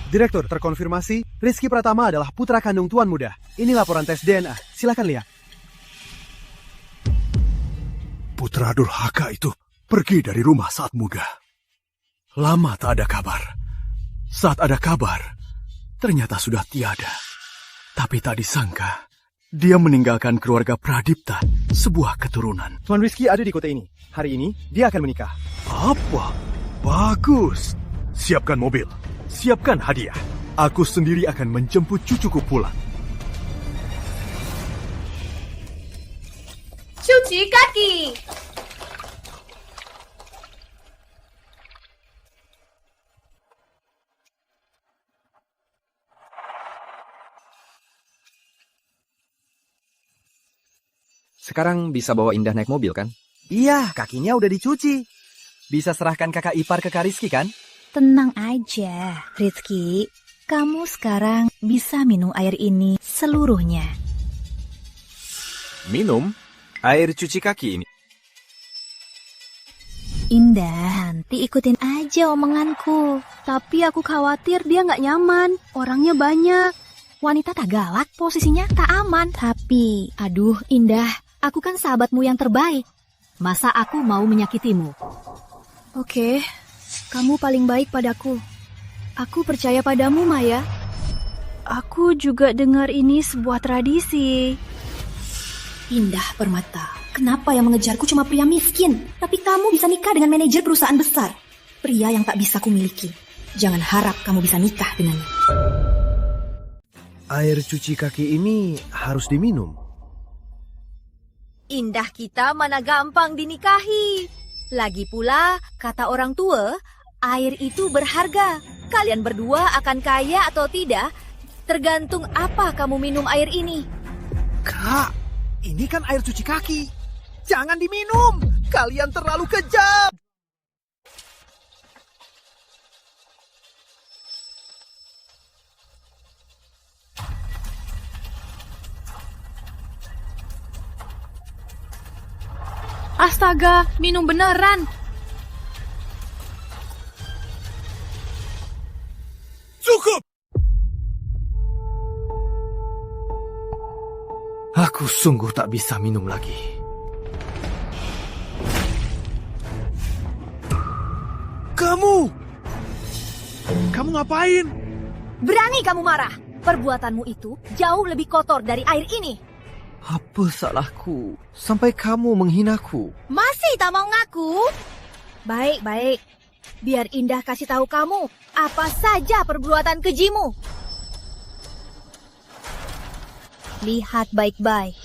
Direktur, terkonfirmasi, Rizky Pratama adalah putra kandung Tuan Muda. Ini laporan tes DNA. Silakan lihat. Putra durhaka itu pergi dari rumah saat muda. Lama tak ada kabar. Saat ada kabar, ternyata sudah tiada. Tapi tak disangka, dia meninggalkan keluarga Pradipta, sebuah keturunan. Tuan Rizky ada di kota ini. Hari ini, dia akan menikah. Apa? Bagus. Siapkan mobil. Siapkan hadiah. Aku sendiri akan menjemput cucuku pulang. Cuci kaki. Sekarang bisa bawa Indah naik mobil kan? Iya, kakinya udah dicuci. Bisa serahkan kakak ipar ke Kak Rizky kan? Tenang aja, Rizky. Kamu sekarang bisa minum air ini seluruhnya. Minum air cuci kaki ini. Indah, nanti ikutin aja omonganku. Tapi aku khawatir dia nggak nyaman. Orangnya banyak. Wanita tak galak, posisinya tak aman. Tapi, aduh Indah, aku kan sahabatmu yang terbaik. Masa aku mau menyakitimu? Oke, kamu paling baik padaku. Aku percaya padamu, Maya. Aku juga dengar ini sebuah tradisi. Indah Permata, kenapa yang mengejarku cuma pria miskin? Tapi kamu bisa nikah dengan manajer perusahaan besar. Pria yang tak bisa kumiliki. Jangan harap kamu bisa nikah dengannya. Air cuci kaki ini harus diminum. Indah kita mana gampang dinikahi. Lagi pula, kata orang tua, air itu berharga. Kalian berdua akan kaya atau tidak, tergantung apa kamu minum air ini. Kak, ini kan air cuci kaki. Jangan diminum. Kalian terlalu kejam. Astaga, minum beneran. Cukup! Aku sungguh tak bisa minum lagi. Kamu ngapain? Berani kamu marah. Perbuatanmu itu jauh lebih kotor dari air ini. Apa salahku sampai kamu menghinaku? Masih tak mau ngaku? Baik. Biar Indah kasih tahu kamu apa saja perbuatan kejimu. Lihat baik-baik.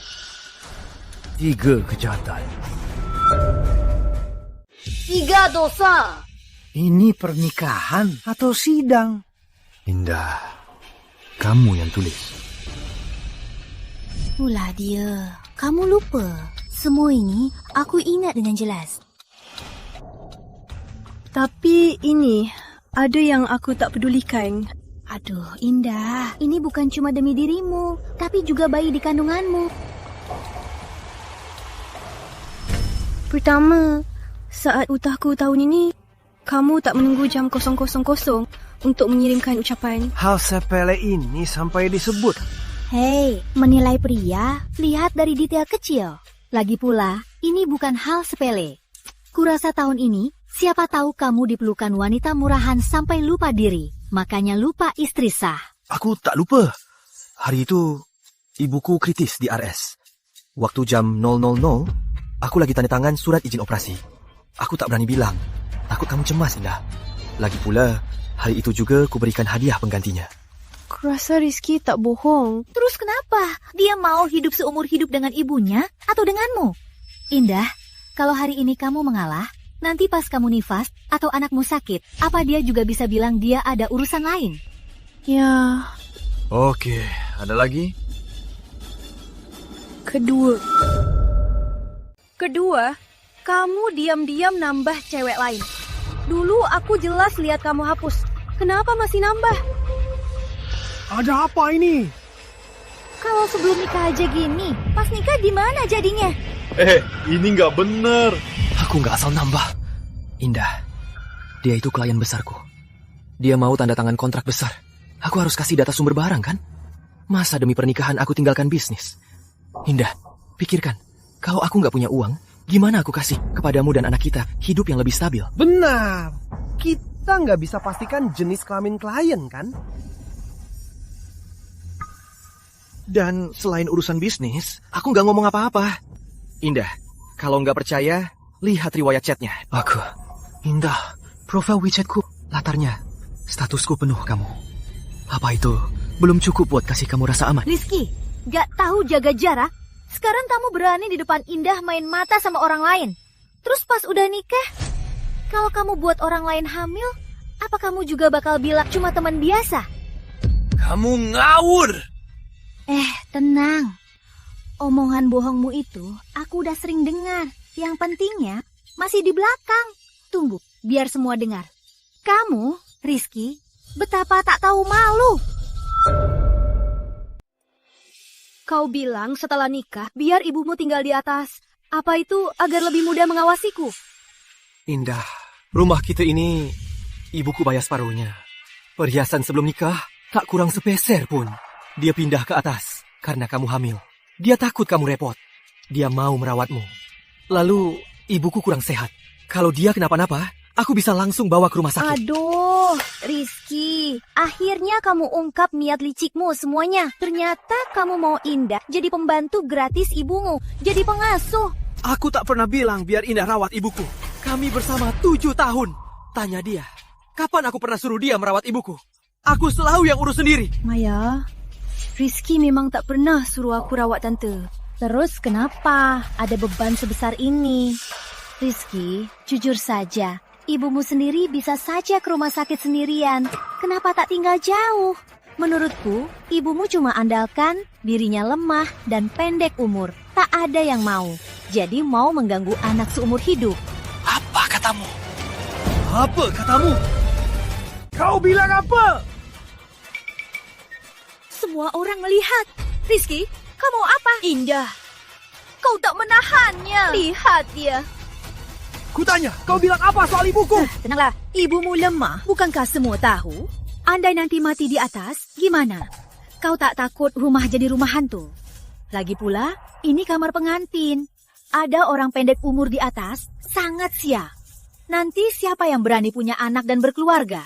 3 kejahatan. 3 dosa. Ini pernikahan atau sidang? Indah, kamu yang tulis. Ulah dia, kamu lupa. Semua ini aku ingat dengan jelas. Tapi ini, ada yang aku tak pedulikan. Aduh, Indah, ini bukan cuma demi dirimu, tapi juga bayi di kandunganmu. Pertama, saat utahku tahun ini, kamu tak menunggu jam 00.00 untuk mengirimkan ucapan. Hal sepele ini sampai disebut. Hei, menilai pria, lihat dari detail kecil. Lagi pula, ini bukan hal sepele. Kurasa tahun ini, siapa tahu kamu dipelukan wanita murahan sampai lupa diri. Makanya lupa istri sah. Aku tak lupa. Hari itu, ibuku kritis di RS. Waktu jam 000, aku lagi tanda tangan surat izin operasi. Aku tak berani bilang. Takut kamu cemas, Indah. Lagi pula, hari itu juga ku berikan hadiah penggantinya. Kurasa Rizky tak bohong. Terus kenapa? Dia mau hidup seumur hidup dengan ibunya atau denganmu? Indah, kalau hari ini kamu mengalah, nanti pas kamu nifas atau anakmu sakit, apa dia juga bisa bilang dia ada urusan lain? Ya, Oke, ada lagi? kedua, kamu diam-diam nambah cewek lain. Dulu aku jelas lihat kamu hapus. Kenapa masih nambah? Ada apa ini? Kalau sebelum nikah aja gini, pas nikah di mana jadinya? Ini nggak bener. Aku nggak asal nambah. Indah, dia itu klien besarku. Dia mau tanda tangan kontrak besar. Aku harus kasih data sumber barang kan? Masa demi pernikahan aku tinggalkan bisnis? Indah, pikirkan. Kalau aku nggak punya uang, gimana aku kasih kepadamu dan anak kita hidup yang lebih stabil? Benar. Kita nggak bisa pastikan jenis kelamin klien kan? Dan selain urusan bisnis, aku nggak ngomong apa-apa. Indah, kalau nggak percaya, lihat riwayat chatnya. Indah, profil WeChatku, latarnya, statusku penuh kamu. Apa itu belum cukup buat kasih kamu rasa aman? Rizky, gak tahu jaga jarak? Sekarang kamu berani di depan Indah main mata sama orang lain. Terus pas udah nikah, kalau kamu buat orang lain hamil, apa kamu juga bakal bilang cuma teman biasa? Kamu ngawur! Tenang. Omongan bohongmu itu aku udah sering dengar. Yang pentingnya masih di belakang. Tunggu, biar semua dengar. Kamu, Rizky, betapa tak tahu malu. Kau bilang setelah nikah, biar ibumu tinggal di atas. Apa itu agar lebih mudah mengawasiku? Indah, rumah kita ini ibuku bayar separuhnya. Perhiasan sebelum nikah tak kurang sepeser pun. Dia pindah ke atas karena kamu hamil. Dia takut kamu repot. Dia mau merawatmu. Lalu ibuku kurang sehat. Kalau dia kenapa-napa, aku bisa langsung bawa ke rumah sakit. Aduh, Rizky, akhirnya kamu ungkap niat licikmu semuanya. Ternyata kamu mau Indah jadi pembantu gratis ibumu, jadi pengasuh. Aku tak pernah bilang biar Indah rawat ibuku. Kami bersama 7 tahun. Tanya dia, kapan aku pernah suruh dia merawat ibuku? Aku selalu yang urus sendiri. Maya, Rizky memang tak pernah suruh aku rawat tante. Terus kenapa ada beban sebesar ini? Rizky, jujur saja, ibumu sendiri bisa saja ke rumah sakit sendirian. Kenapa tak tinggal jauh? Menurutku, ibumu cuma andalkan dirinya lemah dan pendek umur. Tak ada yang mau. Jadi mau mengganggu anak seumur hidup. Apa katamu? Apa katamu? Kau bilang apa? Semua orang melihat. Rizky, kamu apa? Indah, kau tak menahannya. Lihat dia. Kutanya, kau bilang apa soal ibuku? Tenanglah, ibumu lemah. Bukankah semua tahu? Andai nanti mati di atas, gimana? Kau tak takut rumah jadi rumah hantu? Lagi pula, ini kamar pengantin. Ada orang pendek umur di atas, sangat sia. Nanti siapa yang berani punya anak dan berkeluarga?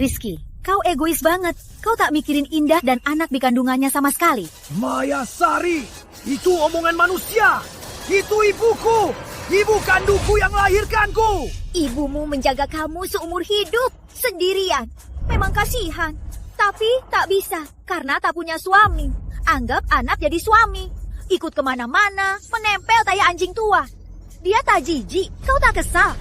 Rizky, kau egois banget. Kau tak mikirin Indah dan anak di kandungannya sama sekali. Maya Sari, itu omongan manusia. Itu ibuku. Ibu kandungku yang melahirkanku. Ibumu menjaga kamu seumur hidup, sendirian. Memang kasihan, tapi tak bisa karena tak punya suami. Anggap anak jadi suami. Ikut kemana-mana, menempel kayak anjing tua. Dia tak jijik, kau tak kesal.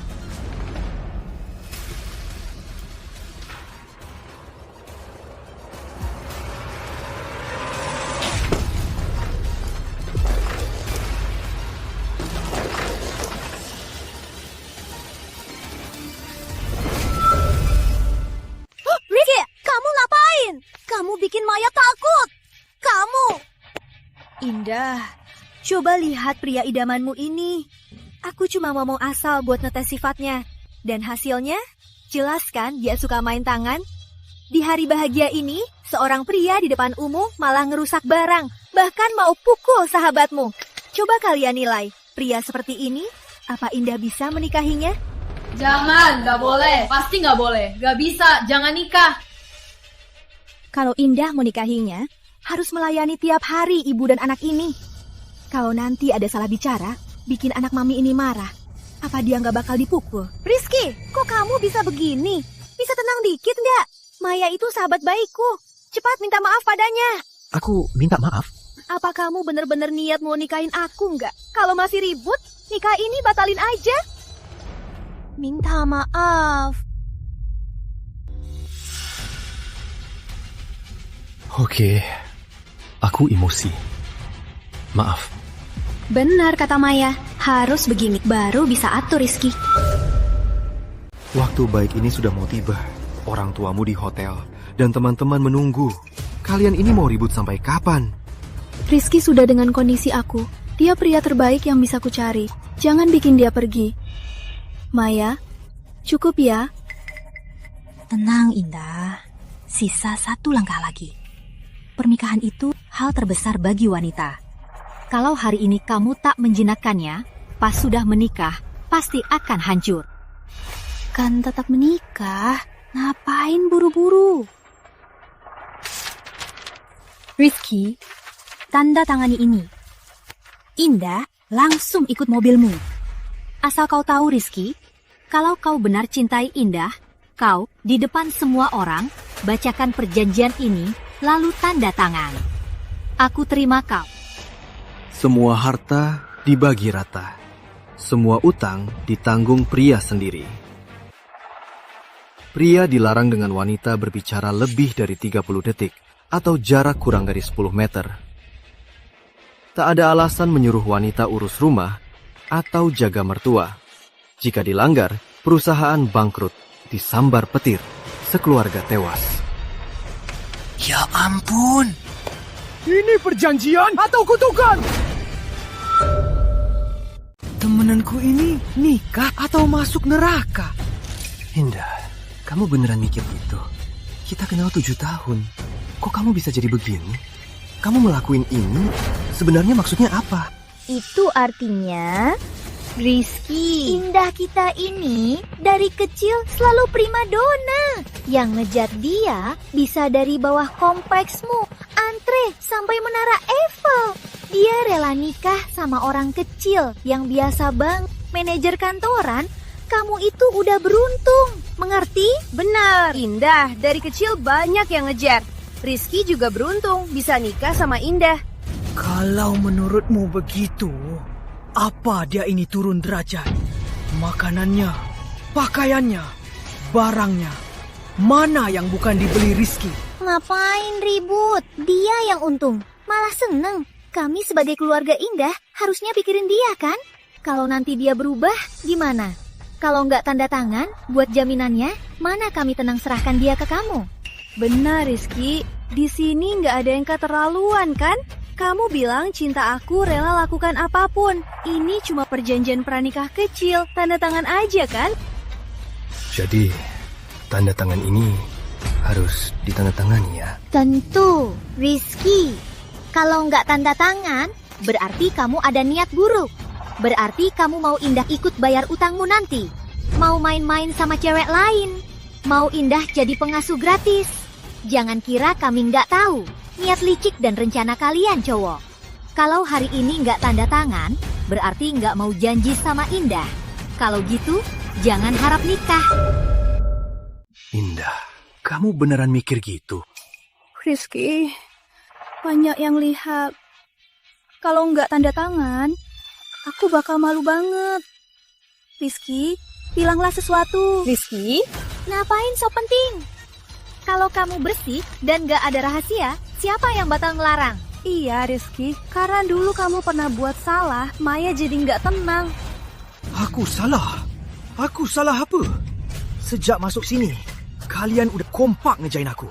Rizky, kamu ngapain? Kamu bikin Maya takut. Kamu. Indah, coba lihat pria idamanmu ini. Aku cuma ngomong asal buat ngetes sifatnya. Dan hasilnya, jelas kan dia suka main tangan? Di hari bahagia ini, seorang pria di depan umum malah ngerusak barang. Bahkan mau pukul sahabatmu. Coba kalian nilai, pria seperti ini, apa Indah bisa menikahinya? Jangan, gak boleh. Pasti gak boleh. Gak bisa, jangan nikah. Kalau Indah mau nikahinya, harus melayani tiap hari ibu dan anak ini. Kalau nanti ada salah bicara, bikin anak mami ini marah, apa dia nggak bakal dipukul? Rizky, kok kamu bisa begini? Bisa tenang dikit nggak? Maya itu sahabat baikku. Cepat minta maaf padanya. Aku minta maaf? Apa kamu bener-bener niat mau nikahin aku nggak? Kalau masih ribut, nikah ini batalin aja. Minta maaf. Oke, aku emosi. Maaf. Benar kata Maya, harus begini baru bisa atur Rizky. Waktu baik ini sudah mau tiba. Orang tuamu di hotel dan teman-teman menunggu. Kalian ini mau ribut sampai kapan? Rizky sudah dengan kondisi aku. Dia pria terbaik yang bisa ku cari. Jangan bikin dia pergi. Maya, cukup ya. Tenang Indah. sisa 1 langkah lagi. Pernikahan itu hal terbesar bagi wanita. Kalau hari ini kamu tak menjinakkannya, pas sudah menikah, pasti akan hancur. Kan tetap menikah, ngapain buru-buru? Rizky, tanda tangani ini. Indah langsung ikut mobilmu. Asal kau tahu Rizky, kalau kau benar cintai Indah, kau di depan semua orang bacakan perjanjian ini lalu tanda tangan. Aku terima kau. Semua harta dibagi rata. Semua utang ditanggung pria sendiri. Pria dilarang dengan wanita berbicara lebih dari 30 detik atau jarak kurang dari 10 meter. Tak ada alasan menyuruh wanita urus rumah atau jaga mertua. Jika dilanggar, perusahaan bangkrut, disambar petir, sekeluarga tewas. Ya ampun. Ini perjanjian atau kutukan? Temenanku ini nikah atau masuk neraka? Indah, kamu beneran mikir gitu? Kita kenal 7 tahun. Kok kamu bisa jadi begini? Kamu ngelakuin ini sebenarnya maksudnya apa? Itu artinya Rizky, Indah kita ini dari kecil selalu primadona. Yang ngejar dia bisa dari bawah kompleksmu, antre sampai menara Eiffel. Dia rela nikah sama orang kecil yang biasa bang, manajer kantoran. Kamu itu udah beruntung, mengerti? Benar, Indah dari kecil banyak yang ngejar. Rizky juga beruntung bisa nikah sama Indah. Kalau menurutmu begitu, apa dia ini turun derajat? Makanannya, pakaiannya, barangnya, mana yang bukan dibeli Rizky? Ngapain ribut? Dia yang untung, malah seneng. Kami sebagai keluarga Indah harusnya pikirin dia kan? Kalau nanti dia berubah, gimana? Kalau nggak tanda tangan buat jaminannya, mana kami tenang serahkan dia ke kamu? Benar Rizky, di sini nggak ada yang keterlaluan kan? Kamu bilang cinta aku rela lakukan apapun. Ini cuma perjanjian pranikah kecil, tanda tangan aja kan? Jadi, tanda tangan ini harus ditandatangani ya? Tentu, Rizky. Kalau nggak tanda tangan, berarti kamu ada niat buruk. Berarti kamu mau Indah ikut bayar utangmu nanti. Mau main-main sama cewek lain. Mau Indah jadi pengasuh gratis. Jangan kira kami nggak tahu niat licik dan rencana kalian cowok. Kalau hari ini nggak tanda tangan, berarti nggak mau janji sama Indah. Kalau gitu, jangan harap nikah. Indah, kamu beneran mikir gitu? Rizky, banyak yang lihat. Kalau nggak tanda tangan, aku bakal malu banget. Rizky, bilanglah sesuatu. Rizky, Ngapain so penting? Kalau kamu bersih dan gak ada rahasia, siapa yang bakal ngelarang? Iya Rizky, karena dulu kamu pernah buat salah, Maya jadi nggak tenang. Aku salah? Aku salah apa? Sejak masuk sini, kalian udah kompak ngejain aku.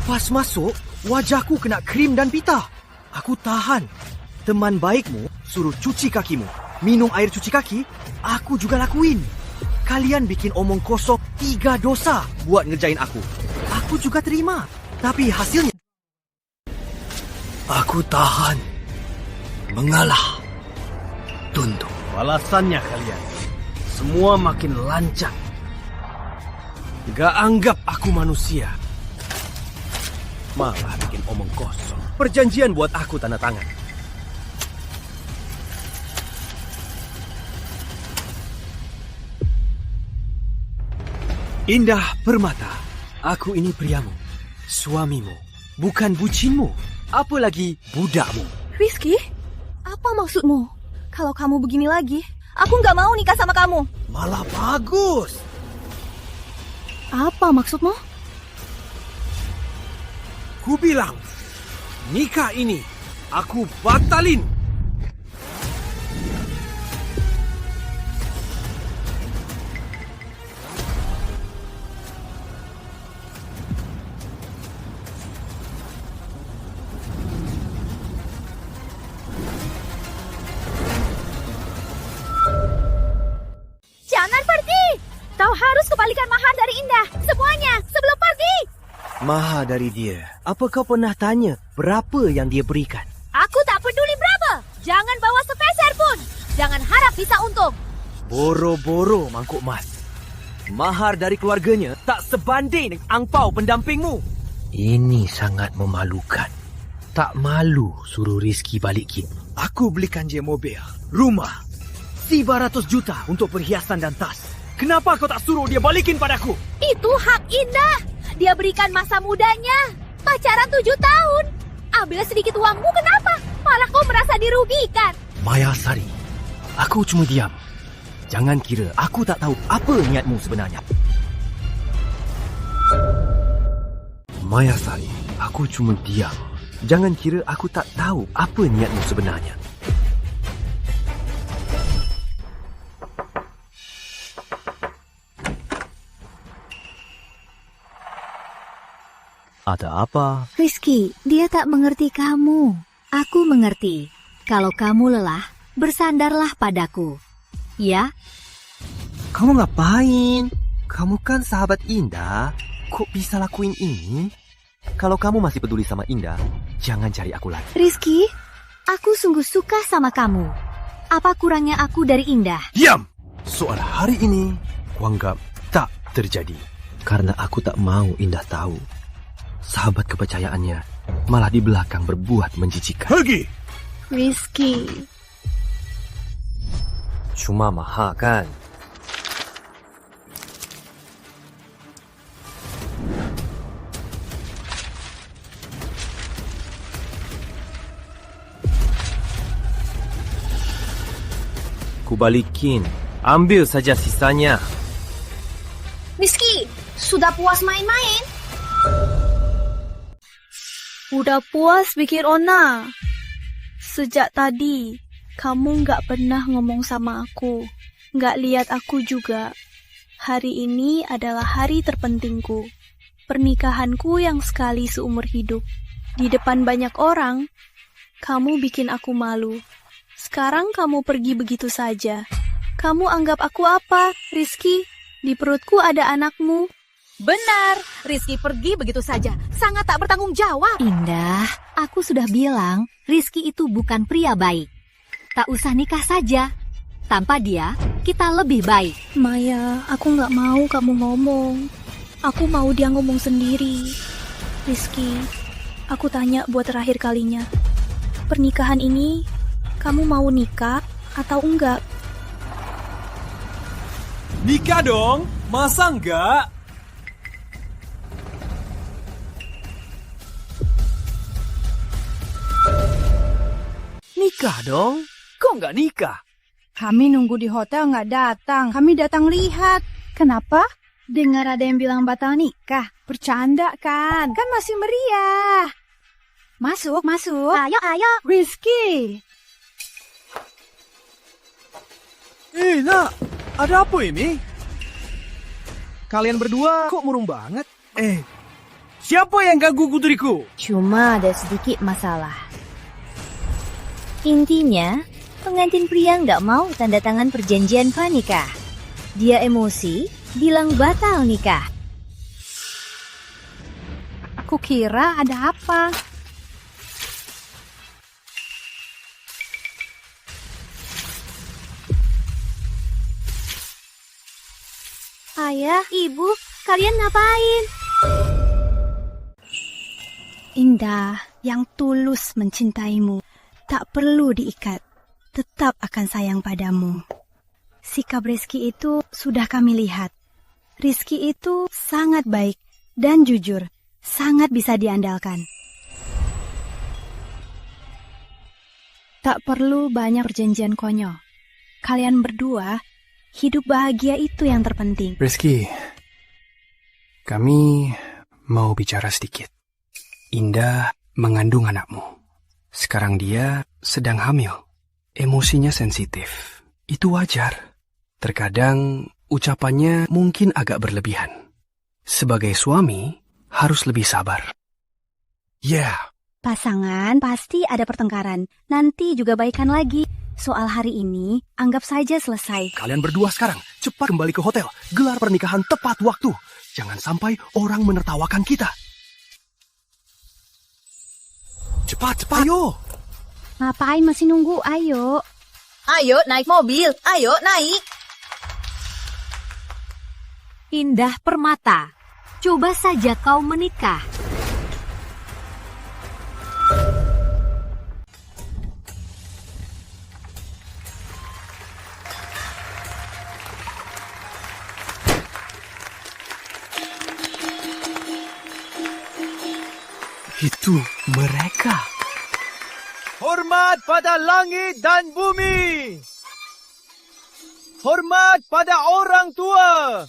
Pas masuk, wajahku kena krim dan pita. Aku tahan. Teman baikmu suruh cuci kakimu. Minum air cuci kaki, aku juga lakuin. Kalian bikin omong kosong 3 dosa buat ngejain aku. Aku juga terima. Tapi hasilnya... Aku tahan. Mengalah. Tunduk. Balasannya kalian. Semua makin lancang. Gak anggap aku manusia. Malah bikin omong kosong. Perjanjian buat aku tanda tangan. Indah Permata, aku ini priamu, suamimu, bukan bucinmu, apalagi budakmu. Rizky, apa maksudmu? Kalau kamu begini lagi, aku nggak mau nikah sama kamu. Malah bagus. Apa maksudmu? Ku bilang, nikah ini aku batalin. Jangan pergi! Kau harus kembalikan mahar dari Indah. Semuanya, sebelum pergi! Mahar dari dia. Apa kau pernah tanya berapa yang dia berikan? Aku tak peduli berapa. Jangan bawa sepeser pun. Jangan harap bisa untung. Boro-boro mangkuk emas. Mahar dari keluarganya tak sebanding dengan angpau pendampingmu. Ini sangat memalukan. Tak malu suruh Rizky balikin. Aku belikan dia mobil, rumah, 500 juta untuk perhiasan dan tas. Kenapa kau tak suruh dia balikin padaku? Itu hak Indah. Dia berikan masa mudanya. Pacaran 7 tahun. Ambil sedikit uangmu kenapa? Malah kau merasa dirugikan. Mayasari, aku cuma diam. Jangan kira aku tak tahu apa niatmu sebenarnya. Mayasari, aku cuma diam. Jangan kira aku tak tahu apa niatmu sebenarnya. Ada apa? Rizky, dia tak mengerti kamu. Aku mengerti. Kalau kamu lelah, bersandarlah padaku. Ya? Kamu ngapain? Kamu kan sahabat Indah. Kok bisa lakuin ini? Kalau kamu masih peduli sama Indah, jangan cari aku lagi. Rizky, aku sungguh suka sama kamu. Apa kurangnya aku dari Indah? Diam! Soal hari ini, kuanggap tak terjadi. Karena aku tak mau Indah tahu. Sahabat kepercayaannya malah di belakang berbuat menjijikan. Pergi! Rizky. Cuma mahal kan? Kubalikin. Ambil saja sisanya. Rizky, sudah puas main-main? Udah puas bikin Ona. Sejak tadi, kamu nggak pernah ngomong sama aku. Nggak lihat aku juga. Hari ini adalah hari terpentingku. Pernikahanku yang sekali seumur hidup. Di depan banyak orang, kamu bikin aku malu. Sekarang kamu pergi begitu saja. Kamu anggap aku apa, Rizky? Di perutku ada anakmu. Benar, Rizky pergi begitu saja. Sangat tak bertanggung jawab. Indah, aku sudah bilang, Rizky itu bukan pria baik. Tak usah nikah saja. Tanpa dia, kita lebih baik. Maya, aku nggak mau kamu ngomong. Aku mau dia ngomong sendiri. Rizky, aku tanya buat terakhir kalinya. Pernikahan ini, kamu mau nikah atau enggak? Nikah dong, masa enggak? Nikah dong? Kok nggak nikah? Kami nunggu di hotel nggak datang. Kami datang lihat. Kenapa? Dengar ada yang bilang batal nikah. Bercanda kan? Kan masih meriah. Masuk, masuk. Ayo, ayo. Rizky. Nak, ada apa ini? Kalian berdua kok murung banget? Siapa yang ganggu putriku? Cuma ada sedikit masalah. Intinya, pengantin pria nggak mau tanda tangan perjanjian pranikah. Dia emosi, bilang batal nikah. Kukira ada apa? Ayah, ibu, kalian ngapain? Indah yang tulus mencintaimu. Tak perlu diikat, tetap akan sayang padamu. Sikap Rizky itu sudah kami lihat. Rizky itu sangat baik dan jujur, sangat bisa diandalkan. Tak perlu banyak perjanjian konyol. Kalian berdua, hidup bahagia itu yang terpenting. Rizky, kami mau bicara sedikit. Indah mengandung anakmu. Sekarang dia sedang hamil. Emosinya sensitif. Itu wajar. Terkadang ucapannya mungkin agak berlebihan. Sebagai suami, harus lebih sabar. Ya. Pasangan pasti ada pertengkaran. Nanti juga baikan lagi. Soal hari ini, anggap saja selesai. Kalian berdua sekarang, cepat kembali ke hotel. Gelar pernikahan tepat waktu. Jangan sampai orang menertawakan kita. Cepat, cepat. Ayo. Ngapain masih nunggu? Ayo. Ayo naik mobil, ayo naik. Indah Permata, coba saja kau menikah. Itu mereka. Hormat pada langit dan bumi. Hormat pada orang tua.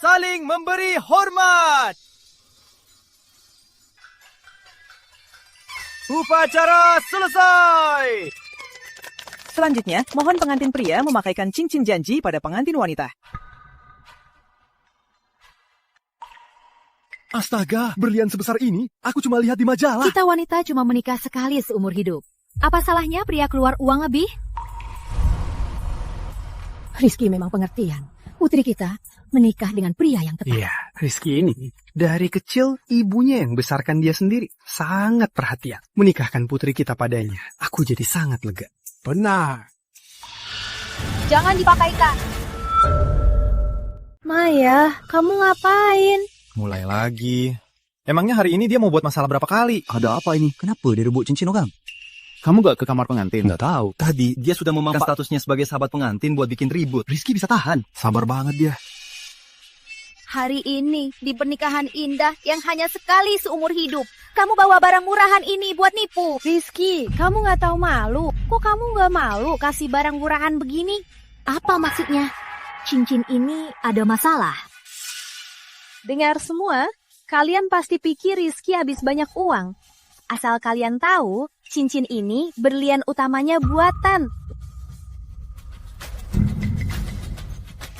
Saling memberi hormat. Upacara selesai. Selanjutnya, mohon pengantin pria memakaikan cincin janji pada pengantin wanita. Astaga, berlian sebesar ini aku cuma lihat di majalah. Kita wanita cuma menikah sekali seumur hidup. Apa salahnya pria keluar uang lebih? Rizky memang pengertian. Putri kita menikah dengan pria yang tepat. Iya, Rizky ini dari kecil ibunya yang besarkan dia sendiri. Sangat perhatian. Menikahkan putri kita padanya. Aku jadi sangat lega. Benar. Jangan dipakaikan. Maya, kamu ngapain? Mulai lagi. Emangnya hari ini dia mau buat masalah berapa kali? Ada apa ini? Kenapa dia rebut cincin orang? Kamu gak ke kamar pengantin? Nggak tahu. Tadi dia sudah memamerkan statusnya sebagai sahabat pengantin buat bikin ribut. Rizky bisa tahan. Sabar banget dia. Hari ini di pernikahan Indah yang hanya sekali seumur hidup, kamu bawa barang murahan ini buat nipu. Rizky, kamu nggak tahu malu? Kok kamu nggak malu kasih barang murahan begini? Apa maksudnya? Cincin ini ada masalah. Dengar semua, kalian pasti pikir Rizky habis banyak uang. Asal kalian tahu, cincin ini berlian utamanya buatan.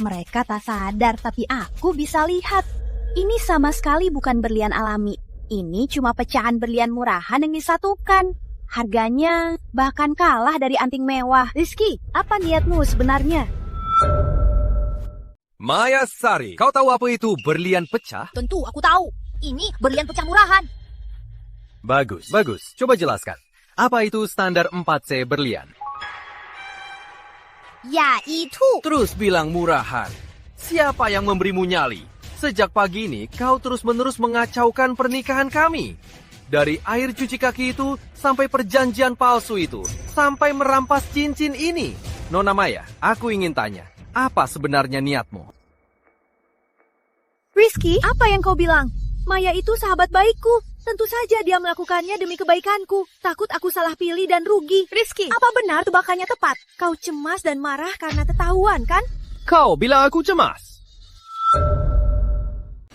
Mereka tak sadar, tapi aku bisa lihat. Ini sama sekali bukan berlian alami. Ini cuma pecahan berlian murahan yang disatukan. Harganya bahkan kalah dari anting mewah. Rizky, apa niatmu sebenarnya? Maya Sari, kau tahu apa itu berlian pecah? Tentu aku tahu. Ini berlian pecah murahan. Bagus, bagus. Coba jelaskan. Apa itu standar 4C berlian? Ya, itu. Terus bilang murahan. Siapa yang memberimu nyali? Sejak pagi ini, kau terus-menerus mengacaukan pernikahan kami. Dari air cuci kaki itu, sampai perjanjian palsu itu, sampai merampas cincin ini. Nona Maya, aku ingin tanya, apa sebenarnya niatmu? Rizky, apa yang kau bilang? Maya itu sahabat baikku. Tentu saja dia melakukannya demi kebaikanku. Takut aku salah pilih dan rugi. Rizky, apa benar tebakannya tepat? Kau cemas dan marah karena ketahuan, kan? Kau bilang aku cemas.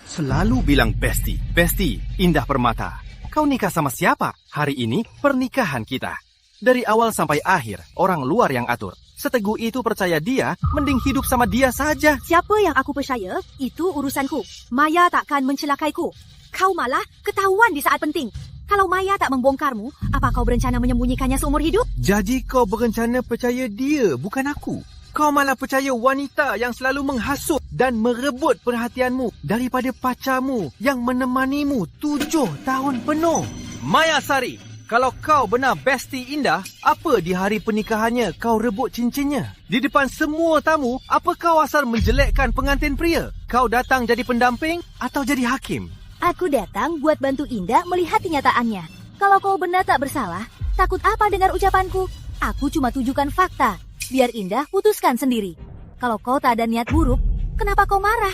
Selalu bilang Besti, Besti, Indah Permata. Kau nikah sama siapa? Hari ini pernikahan kita. Dari awal sampai akhir, orang luar yang atur. Seteguh itu percaya dia, mending hidup sama dia saja. Siapa yang aku percaya, itu urusanku. Maya takkan mencelakaiku. Kau malah ketahuan di saat penting. Kalau Maya tak membongkarmu, apa kau berencana menyembunyikannya seumur hidup? Jadi kau berencana percaya dia, bukan aku. Kau malah percaya wanita yang selalu menghasut dan merebut perhatianmu daripada pacarmu yang menemanimu 7 tahun penuh. Maya Sari, kalau kau benar Besti Indah, apa di hari pernikahannya kau rebut cincinnya? Di depan semua tamu, apa kau asal menjelekkan pengantin pria? Kau datang jadi pendamping atau jadi hakim? Aku datang buat bantu Indah melihat kenyataannya. Kalau kau benar tak bersalah, takut apa dengar ucapanku? Aku cuma tujukan fakta. Biar Indah putuskan sendiri. Kalau kau tak ada niat buruk, kenapa kau marah?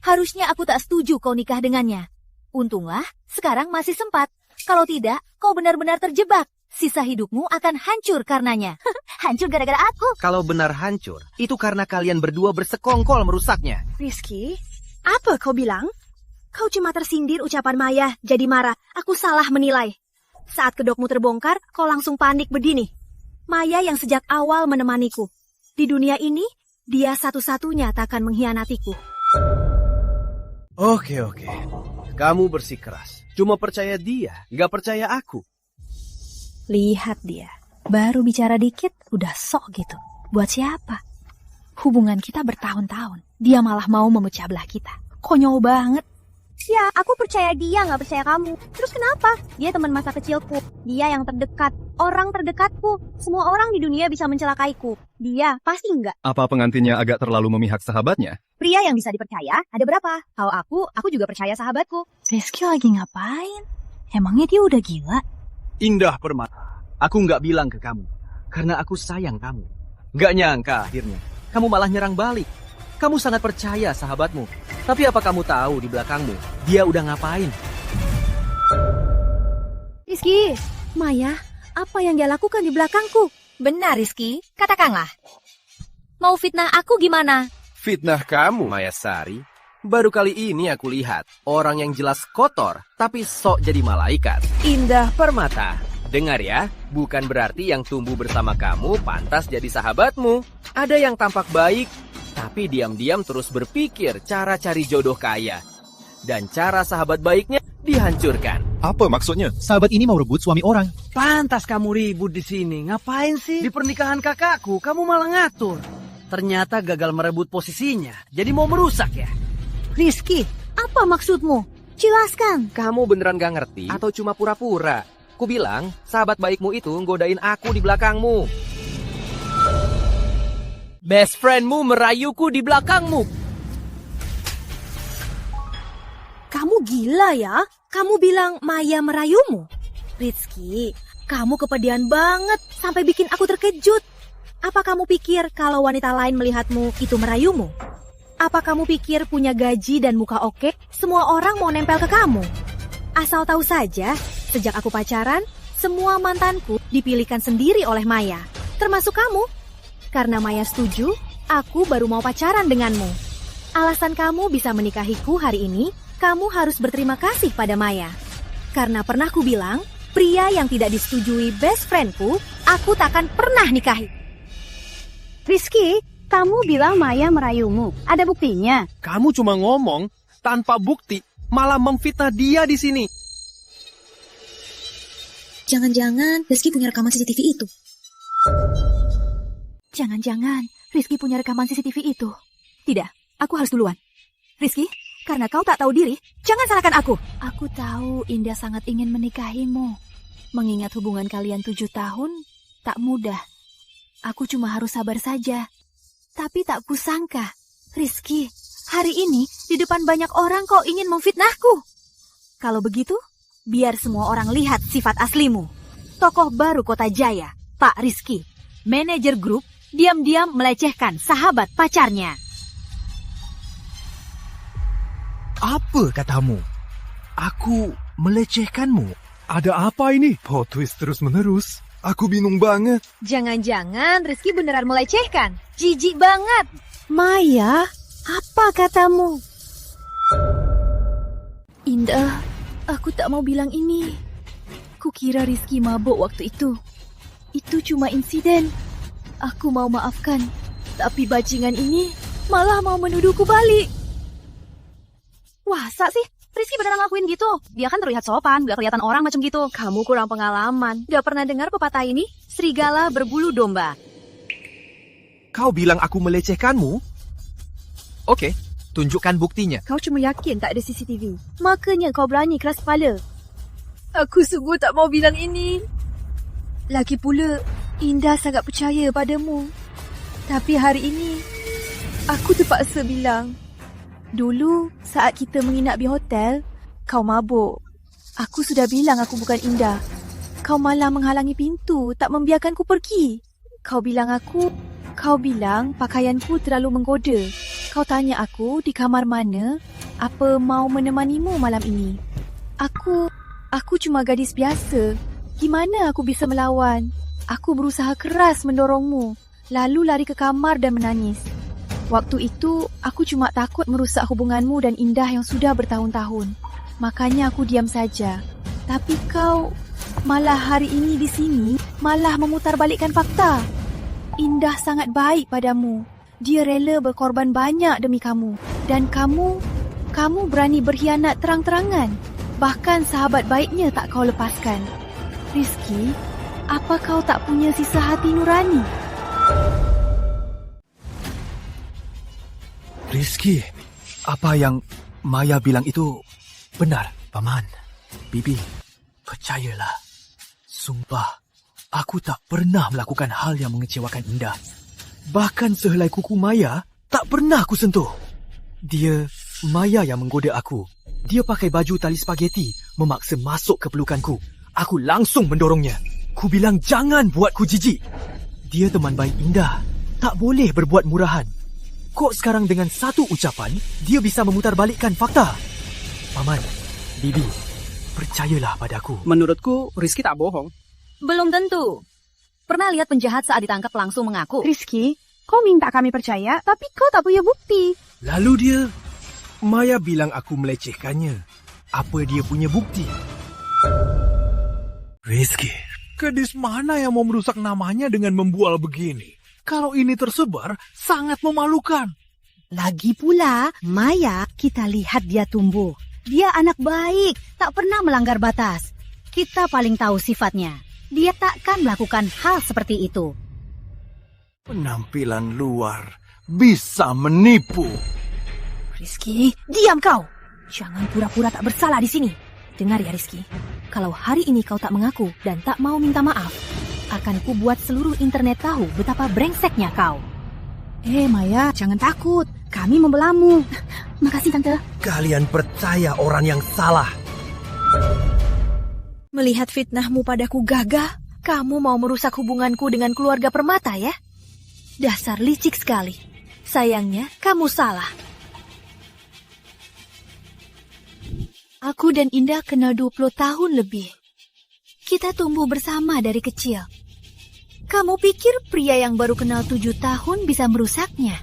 Harusnya aku tak setuju kau nikah dengannya. Untunglah, sekarang masih sempat. Kalau tidak, kau benar-benar terjebak. Sisa hidupmu akan hancur karenanya. Hancur gara-gara aku. Kalau benar hancur, itu karena kalian berdua bersekongkol merusaknya. Rizky, apa kau bilang? Kau cuma tersindir ucapan Maya, jadi marah. Aku salah menilai. Saat kedokmu terbongkar, kau langsung panik begini. Maya yang sejak awal menemaniku. Di dunia ini, dia satu-satunya takkan mengkhianatiku. Oke. Kamu bersikeras. Cuma percaya dia, gak percaya aku. Lihat dia, baru bicara dikit udah sok gitu. Buat siapa? Hubungan kita bertahun-tahun. Dia malah mau memecah belah kita. Konyol banget. Ya, aku percaya dia, nggak percaya kamu. Terus kenapa? Dia teman masa kecilku. Dia yang terdekat. Orang terdekatku. Semua orang di dunia bisa mencelakaiku. Dia pasti enggak. Apa pengantinnya agak terlalu memihak sahabatnya? Pria yang bisa dipercaya ada berapa? Kalau aku juga percaya sahabatku. Rizky lagi ngapain? Emangnya dia udah gila? Indah Permata, aku nggak bilang ke kamu. Karena aku sayang kamu. Nggak nyangka akhirnya, kamu malah nyerang balik. Kamu sangat percaya sahabatmu. Tapi apa kamu tahu di belakangmu, dia udah ngapain? Rizky, Maya, apa yang dia lakukan di belakangku? Benar, Rizky. Katakanlah. Mau fitnah aku gimana? Fitnah kamu, Mayasari? Baru kali ini aku lihat orang yang jelas kotor, tapi sok jadi malaikat. Indah Permata. Dengar ya, bukan berarti yang tumbuh bersama kamu pantas jadi sahabatmu. Ada yang tampak baik, tapi diam-diam terus berpikir cara cari jodoh kaya. Dan cara sahabat baiknya dihancurkan. Apa maksudnya? Sahabat ini mau rebut suami orang. Pantas kamu ribut di sini. Ngapain sih? Di pernikahan kakakku, kamu malah ngatur. Ternyata gagal merebut posisinya. Jadi mau merusak ya? Rizky, apa maksudmu? Jelaskan. Kamu beneran gak ngerti atau cuma pura-pura? Ku bilang, sahabat baikmu itu nggodain aku di belakangmu. Best friendmu merayuku di belakangmu. Kamu gila ya? Kamu bilang Maya merayumu? Rizky, kamu kepedean banget sampai bikin aku terkejut. Apa kamu pikir kalau wanita lain melihatmu itu merayumu? Apa kamu pikir punya gaji dan muka oke, semua orang mau nempel ke kamu? Asal tahu saja, sejak aku pacaran, semua mantanku dipilihkan sendiri oleh Maya, termasuk kamu. Karena Maya setuju, aku baru mau pacaran denganmu. Alasan kamu bisa menikahiku hari ini, kamu harus berterima kasih pada Maya. Karena pernah ku bilang, pria yang tidak disetujui best friendku, aku takkan pernah nikahi. Rizky, kamu bilang Maya merayumu. Ada buktinya? Kamu cuma ngomong tanpa bukti, malah memfitnah dia di sini. Jangan-jangan Rizky punya rekaman CCTV itu. Jangan-jangan Rizky punya rekaman CCTV itu. Tidak, aku harus duluan. Rizky, karena kau tak tahu diri, jangan salahkan aku. Aku tahu Indah sangat ingin menikahimu. Mengingat hubungan kalian 7 tahun, tak mudah. Aku cuma harus sabar saja. Tapi tak kusangka, Rizky, hari ini di depan banyak orang kau ingin memfitnahku. Kalau begitu, biar semua orang lihat sifat aslimu. Tokoh baru Kota Jaya, Pak Rizky, manajer grup, diam-diam melecehkan sahabat pacarnya. Apa katamu? Aku melecehkanmu? Ada apa ini? Plot twist terus-menerus. Aku bingung banget. Jangan-jangan Rizky beneran melecehkan. Jijik banget. Maya, apa katamu? Indah, aku tak mau bilang ini. Kukira Rizky mabuk waktu itu. Itu cuma insiden. Aku mau maafkan. Tapi bajingan ini malah mau menuduhku balik. Wah, sak sih? Rizky beneran ngelakuin gitu? Dia kan terlihat sopan, gak kelihatan orang macam gitu. Kamu kurang pengalaman. Gak pernah dengar pepatah ini? Serigala berbulu domba. Kau bilang aku melecehkanmu? Oke, tunjukkan buktinya. Kau cuma yakin tak ada CCTV. Makanya kau berani keras kepala. Aku sungguh tak mau bilang ini. Lagi pula, Indah sangat percaya padamu. Tapi hari ini, aku terpaksa bilang. Dulu, saat kita menginap di hotel, kau mabuk. Aku sudah bilang aku bukan Indah. Kau malah menghalangi pintu, tak membiarkanku pergi. Kau bilang pakaianku terlalu menggoda. Kau tanya aku di kamar mana, apa mau menemanimu malam ini. Aku cuma gadis biasa. Gimana aku bisa melawan? Aku berusaha keras mendorongmu, lalu lari ke kamar dan menangis. Waktu itu, aku cuma takut merusak hubunganmu dan Indah yang sudah bertahun-tahun. Makanya aku diam saja. Tapi kau malah hari ini di sini, malah memutarbalikkan fakta. Indah sangat baik padamu. Dia rela berkorban banyak demi kamu. Dan kamu berani berkhianat terang-terangan. Bahkan sahabat baiknya tak kau lepaskan. Rizky, apa kau tak punya sisa hati nurani? Rizky, apa yang Maya bilang itu Benar, Paman. Bibi, percayalah. Sumpah, aku tak pernah melakukan hal yang mengecewakan Indah. Bahkan sehelai kuku Maya tak pernah aku sentuh. Dia, Maya yang menggoda aku. Dia pakai baju tali spageti, memaksa masuk ke pelukanku. Aku langsung mendorongnya. Ku bilang jangan buatku jijik. Dia teman baik Indah, tak boleh berbuat murahan. Kok sekarang dengan satu ucapan, dia bisa memutarbalikkan fakta? Paman, Bibi, percayalah padaku. Menurutku, Rizky tak bohong. Belum tentu. Pernah lihat penjahat saat ditangkap langsung mengaku? Rizky, kau minta kami percaya, tapi kau tak punya bukti. Lalu dia, Maya bilang aku melecehkannya. Apa dia punya bukti? Rizky, gadis mana yang mau merusak namanya dengan membual begini? Kalau ini tersebar, sangat memalukan. Lagi pula, Maya, kita lihat dia tumbuh. Dia anak baik, tak pernah melanggar batas. Kita paling tahu sifatnya. Dia takkan melakukan hal seperti itu. Penampilan luar bisa menipu. Rizky, diam kau. Jangan pura-pura tak bersalah di sini. Dengar ya Rizky, kalau hari ini kau tak mengaku dan tak mau minta maaf, akan ku buat seluruh internet tahu betapa brengseknya kau. Maya, jangan takut. Kami membelamu. Makasih, Tante. Kalian percaya orang yang salah. Melihat fitnahmu padaku gagah, kamu mau merusak hubunganku dengan keluarga Permata ya? Dasar licik sekali. Sayangnya, kamu salah. Aku dan Indah kenal 20 tahun lebih. Kita tumbuh bersama dari kecil. Kamu pikir pria yang baru kenal 7 tahun bisa merusaknya?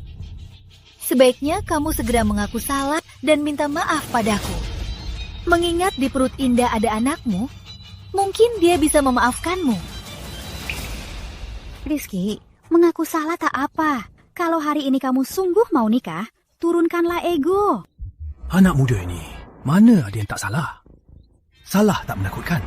Sebaiknya kamu segera mengaku salah dan minta maaf padaku. Mengingat di perut Indah ada anakmu, mungkin dia bisa memaafkanmu. Rizky, mengaku salah tak apa. Kalau hari ini kamu sungguh mau nikah, turunkanlah ego. Anak muda ini, mana ada yang tak salah? Salah tak menakutkan.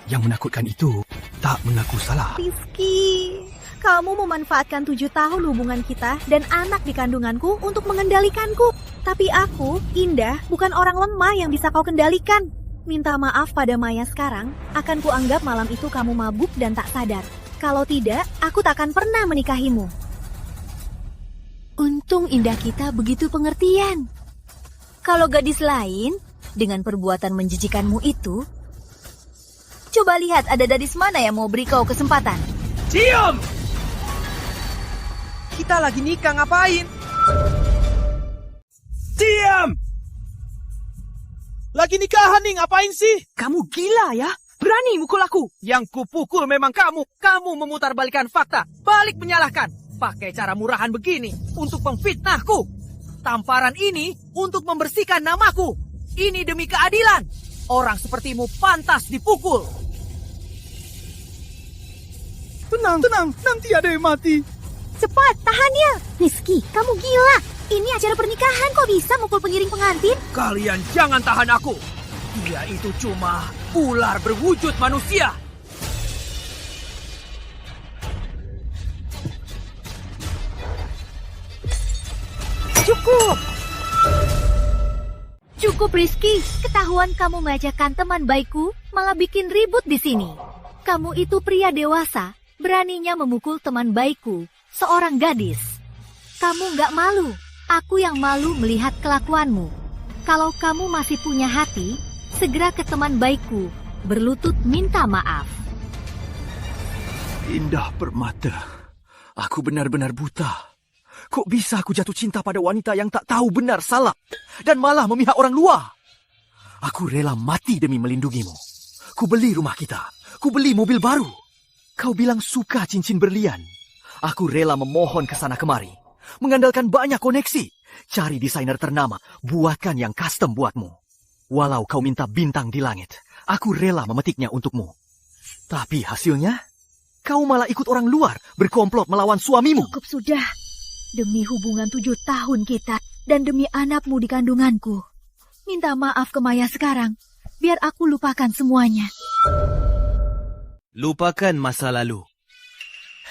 Yang menakutkan itu tak mengaku salah. Rizky, kamu memanfaatkan 7 tahun hubungan kita dan anak di kandunganku untuk mengendalikanku. Tapi aku, Indah, bukan orang lemah yang bisa kau kendalikan. Minta maaf pada Maya sekarang, akan kuanggap malam itu kamu mabuk dan tak sadar. Kalau tidak, aku takkan pernah menikahimu. Untung Indah kita begitu pengertian. Kalau gadis lain, dengan perbuatan menjijikanmu itu, coba lihat ada gadis mana yang mau beri kau kesempatan. Diam! Kita lagi nikah ngapain? Diam! Lagi nikahan nih, ngapain sih? Kamu gila ya? Berani mukul aku? Yang kupukul memang kamu. Kamu memutarbalikkan fakta. Balik menyalahkan. Pakai cara murahan begini untuk memfitnahku. Tamparan ini untuk membersihkan namaku. Ini demi keadilan. Orang sepertimu pantas dipukul. Tenang, tenang. Nanti ada yang mati. Cepat, tahan ya. Rizky, kamu gila. Ini acara pernikahan, kok bisa mukul pengiring pengantin? Kalian jangan tahan aku. Dia itu cuma ular berwujud manusia. Cukup. Cukup, Rizky. Ketahuan kamu mengajakkan teman baikku, malah bikin ribut di sini. Kamu itu pria dewasa, beraninya memukul teman baikku, seorang gadis. Kamu nggak malu. Aku yang malu melihat kelakuanmu. Kalau kamu masih punya hati, segera ke teman baikku, berlutut minta maaf. Indah Permata, aku benar-benar buta. Kok bisa aku jatuh cinta pada wanita yang tak tahu benar salah dan malah memihak orang luar? Aku rela mati demi melindungimu. Ku beli rumah kita, ku beli mobil baru. Kau bilang suka cincin berlian. Aku rela memohon ke sana kemari, mengandalkan banyak koneksi, cari desainer ternama, buatkan yang custom buatmu. Walau kau minta bintang di langit, aku rela memetiknya untukmu. Tapi hasilnya, kau malah ikut orang luar berkomplot melawan suamimu. Cukup sudah. Demi hubungan 7 tahun kita dan demi anakmu di kandunganku. Minta maaf ke Maya sekarang, biar aku lupakan semuanya. Lupakan masa lalu.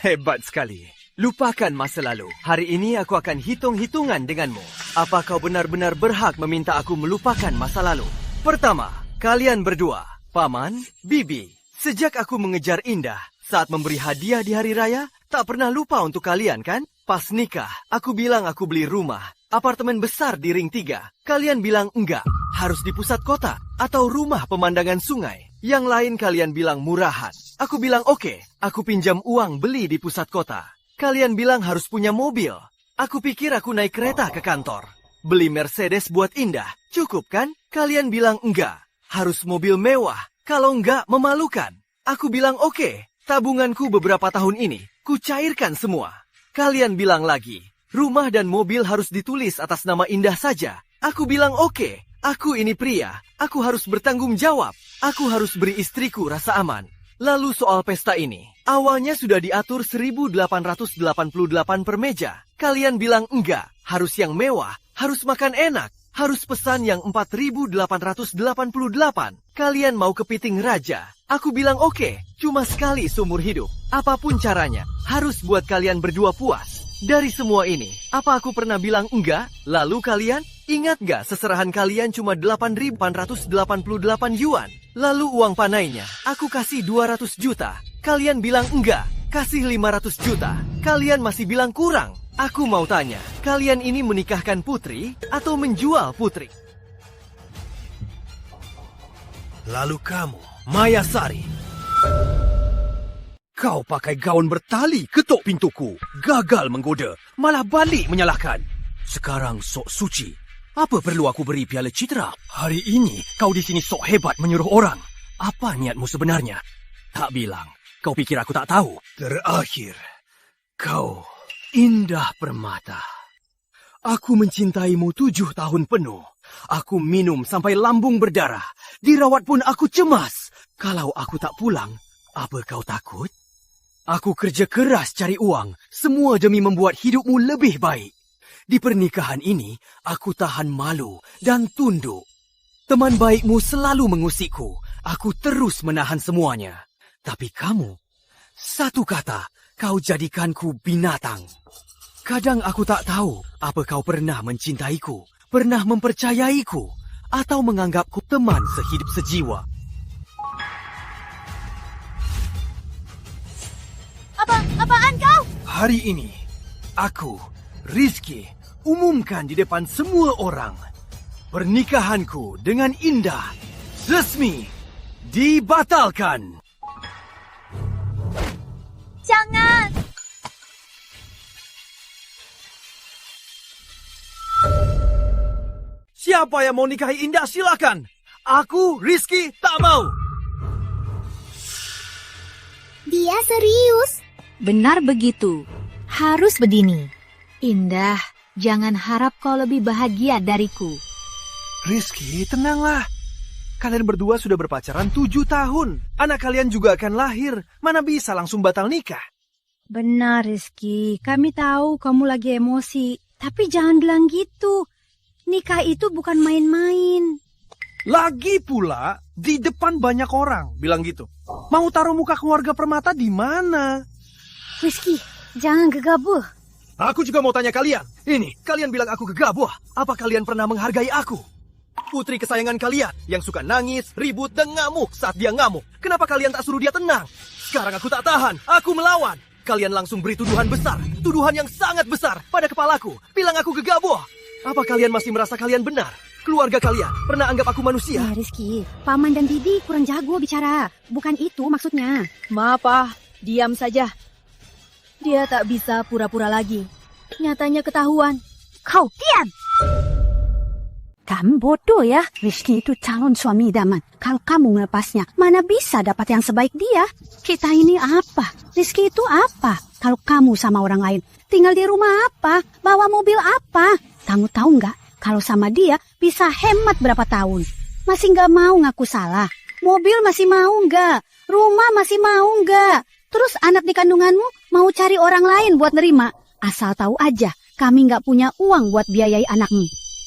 Hebat sekali. Lupakan masa lalu. Hari ini aku akan hitung-hitungan denganmu. Apa kau benar-benar berhak meminta aku melupakan masa lalu? Pertama, kalian berdua, Paman, Bibi. Sejak aku mengejar Indah saat memberi hadiah di hari raya, tak pernah lupa untuk kalian kan? Pas nikah, aku bilang aku beli rumah, apartemen besar di Ring 3. Kalian bilang enggak, harus di pusat kota atau rumah pemandangan sungai. Yang lain kalian bilang murahan. Aku bilang oke, aku pinjam uang beli di pusat kota. Kalian bilang harus punya mobil. Aku pikir aku naik kereta ke kantor. Beli Mercedes buat Indah, cukup kan? Kalian bilang enggak, harus mobil mewah. Kalau enggak, memalukan. Aku bilang oke, tabunganku beberapa tahun ini, ku cairkan semua. Kalian bilang lagi, rumah dan mobil harus ditulis atas nama Indah saja. Aku bilang oke, aku ini pria, aku harus bertanggung jawab. Aku harus beri istriku rasa aman. Lalu soal pesta ini, awalnya sudah diatur 1.888 per meja. Kalian bilang enggak, harus yang mewah, harus makan enak, harus pesan yang 4.888. Kalian mau kepiting raja. Aku bilang oke, cuma sekali seumur hidup. Apapun caranya, harus buat kalian berdua puas. Dari semua ini, apa aku pernah bilang enggak? Lalu kalian, ingat gak seserahan kalian cuma 8.888 yuan? Lalu uang panainya, aku kasih 200 juta. Kalian bilang enggak, kasih 500 juta. Kalian masih bilang kurang. Aku mau tanya, kalian ini menikahkan putri atau menjual putri? Lalu kamu, Mayasari. Kau pakai gaun bertali ketuk pintuku. Gagal menggoda, malah balik menyalahkan. Sekarang sok suci. Apa perlu aku beri piala citra? Hari ini kau di sini sok hebat menyuruh orang. Apa niatmu sebenarnya? Tak bilang. Kau pikir aku tak tahu? Terakhir, kau Indah Permata. Aku mencintaimu 7 tahun penuh. Aku minum sampai lambung berdarah. Dirawat pun aku cemas. Kalau aku tak pulang, apa kau takut? Aku kerja keras cari uang, semua demi membuat hidupmu lebih baik. Di pernikahan ini, aku tahan malu dan tunduk. Teman baikmu selalu mengusikku. Aku terus menahan semuanya. Tapi kamu, satu kata, kau jadikanku binatang. Kadang aku tak tahu apa kau pernah mencintaiku, pernah mempercayaiku, atau menganggapku teman sehidup sejiwa. Apaan kau? Hari ini, aku, Rizky, umumkan di depan semua orang. Pernikahanku dengan Indah resmi dibatalkan. Jangan! Siapa yang mau nikahi Indah silakan. Aku, Rizky, tak mau. Dia serius. Benar begitu. Harus begini. Indah, jangan harap kau lebih bahagia dariku. Rizky, tenanglah. Kalian berdua sudah berpacaran 7 tahun. Anak kalian juga akan lahir. Mana bisa langsung batal nikah? Benar, Rizky. Kami tahu kamu lagi emosi. Tapi jangan bilang gitu. Nikah itu bukan main-main. Lagi pula, di depan banyak orang bilang gitu. Mau taruh muka keluarga Permata di mana? Rizky, jangan gegabah. Aku juga mau tanya kalian. Ini, kalian bilang aku gegabah. Apa kalian pernah menghargai aku? Putri kesayangan kalian yang suka nangis, ribut, dan ngamuk saat dia ngamuk. Kenapa kalian tak suruh dia tenang? Sekarang aku tak tahan. Aku melawan. Kalian langsung beri tuduhan besar. Tuduhan yang sangat besar pada kepalaku. Bilang aku gegabah. Apa kalian masih merasa kalian benar? Keluarga kalian pernah anggap aku manusia? Ya, Rizky, Paman dan Bibi kurang jago bicara. Bukan itu maksudnya. Maaf, ah. Diam saja. Dia tak bisa pura-pura lagi. Nyatanya ketahuan. Kau diam! Kamu bodoh ya. Rizky itu calon suami idaman. Kalau kamu melepasnya, mana bisa dapat yang sebaik dia? Kita ini apa? Rizky itu apa? Kalau kamu sama orang lain, tinggal di rumah apa? Bawa mobil apa? Kamu tahu nggak? Kalau sama dia, bisa hemat berapa tahun. Masih nggak mau ngaku salah. Mobil masih mau nggak? Rumah masih mau nggak? Terus anak di kandunganmu mau cari orang lain buat nerima. Asal tahu aja, kami nggak punya uang buat biayai anakmu.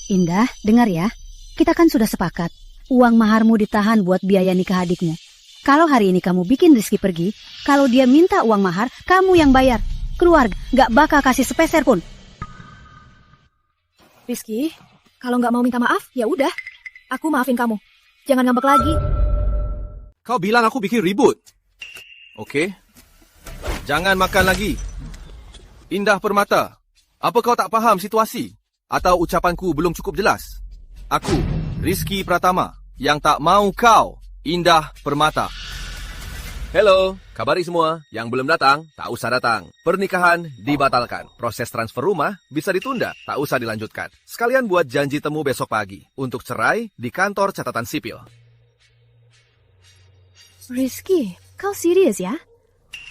Indah, dengar ya. Kita kan sudah sepakat. Uang maharmu ditahan buat biaya nikah adikmu. Kalau hari ini kamu bikin Rizky pergi, kalau dia minta uang mahar, kamu yang bayar. Keluarga nggak bakal kasih sepeser pun. Rizky, kalau nggak mau minta maaf, ya udah. Aku maafin kamu. jangan ngambek lagi. Kau bilang aku bikin ribut. Okey. Jangan makan lagi. Indah Permata, apa kau tak faham situasi? Atau ucapanku belum cukup jelas? Aku, Rizky Pratama, yang tak mau kau, Indah Permata. Hello, kabari semua. Yang belum datang, tak usah datang. Pernikahan dibatalkan. Proses transfer rumah bisa ditunda, tak usah dilanjutkan. Sekalian buat janji temu besok pagi untuk cerai di kantor catatan sipil. Rizky, kau serius ya?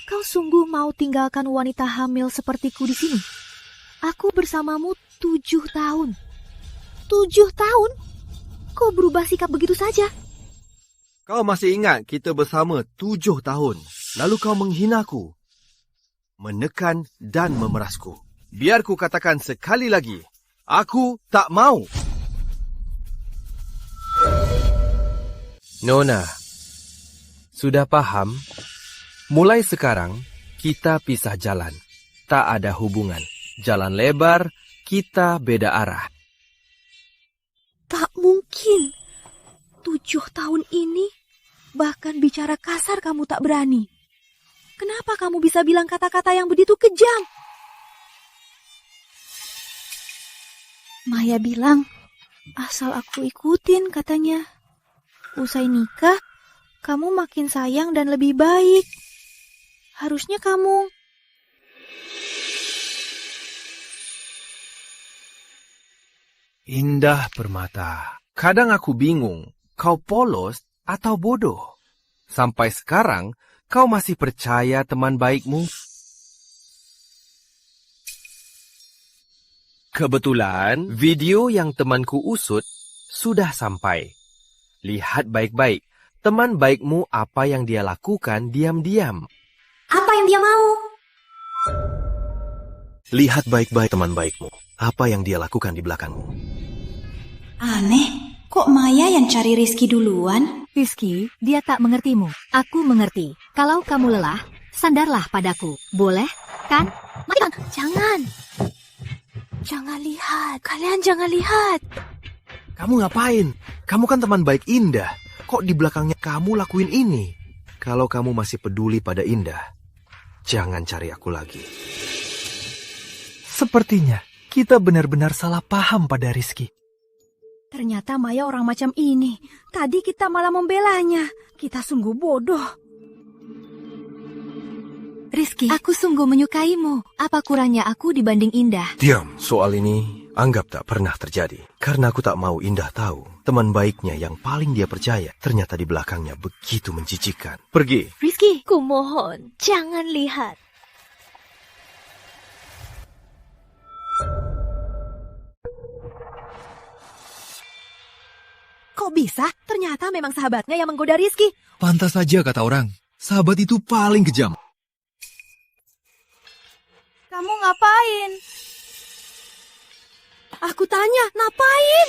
Kau sungguh mau tinggalkan wanita hamil sepertiku di sini? Aku bersamamu 7 tahun. 7 tahun? Kau berubah sikap begitu saja? Kau masih ingat kita bersama 7 tahun. Lalu kau menghinaku, menekan dan memerasku. Biar ku katakan sekali lagi, aku tak mau. Nona, sudah paham? Mulai sekarang, kita pisah jalan. Tak ada hubungan. Jalan lebar, kita beda arah. Tak mungkin. 7 tahun ini, bahkan bicara kasar kamu tak berani. Kenapa kamu bisa bilang kata-kata yang begitu kejam? Maya bilang, asal aku ikutin katanya. Usai nikah, kamu makin sayang dan lebih baik. Harusnya kamu... Indah Permata, kadang aku bingung, kau polos atau bodoh? Sampai sekarang, kau masih percaya teman baikmu? Kebetulan, video yang temanku usut sudah sampai. Lihat baik-baik, teman baikmu apa yang dia lakukan diam-diam. Apa yang dia mau? Lihat baik-baik teman baikmu, apa yang dia lakukan di belakangmu. Aneh, kok Maya yang cari Rizky duluan? Rizky, dia tak mengertimu. Aku mengerti. Kalau kamu lelah, sandarlah padaku. Boleh, kan? Bang, jangan. Jangan lihat. Kalian jangan lihat. Kamu ngapain? Kamu kan teman baik Indah. Kok di belakangnya kamu lakuin ini? Kalau kamu masih peduli pada Indah, jangan cari aku lagi. Sepertinya kita benar-benar salah paham pada Rizky. Ternyata Maya orang macam ini. Tadi kita malah membelanya. Kita sungguh bodoh. Rizky, aku sungguh menyukaimu. Apa kurangnya aku dibanding Indah? Diam, soal ini anggap tak pernah terjadi. Karena aku tak mau Indah tahu, teman baiknya yang paling dia percaya, ternyata di belakangnya begitu menjijikkan. Pergi. Rizky, kumohon, jangan lihat. Kok bisa? Ternyata memang sahabatnya yang menggoda Rizky. Pantas saja kata orang, sahabat itu paling kejam. Kamu ngapain? Aku tanya, ngapain?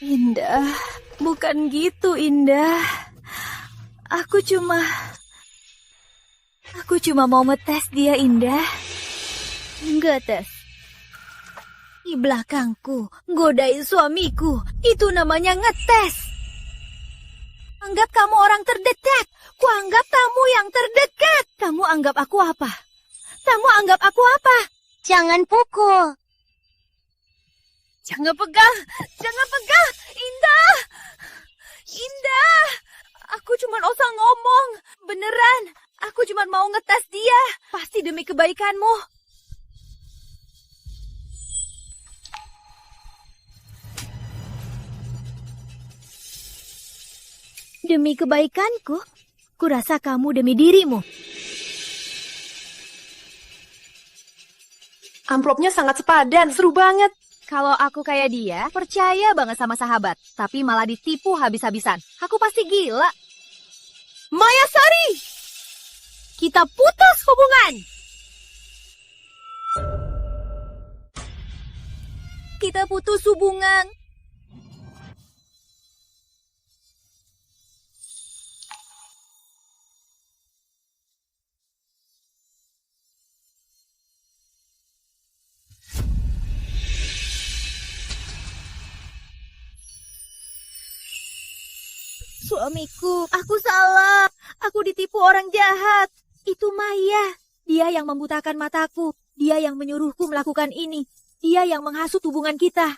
Indah, bukan gitu Indah. Aku cuma mau ngetes dia Indah. Ngetes. Di belakangku, godain suamiku. Itu namanya ngetes. Anggap kamu orang terdekat. Kuanggap kamu yang terdekat. Kamu anggap aku apa? Kamu anggap aku apa? Jangan pukul. Jangan pegang. Jangan pegang. Indah. Indah. Aku cuma usah ngomong. Beneran. Aku cuma mau ngetes dia. Pasti demi kebaikanmu. Demi kebaikanku, kurasa kamu demi dirimu. Amplopnya sangat sepadan, seru banget. Kalau aku kayak dia, percaya banget sama sahabat, tapi malah ditipu habis-habisan. Aku pasti gila. Maya Sari, kita putus hubungan. Kita putus hubungan. Suamiku, aku salah. Aku ditipu orang jahat. Itu Maya. Dia yang membutakan mataku. Dia yang menyuruhku melakukan ini. Dia yang menghasut hubungan kita.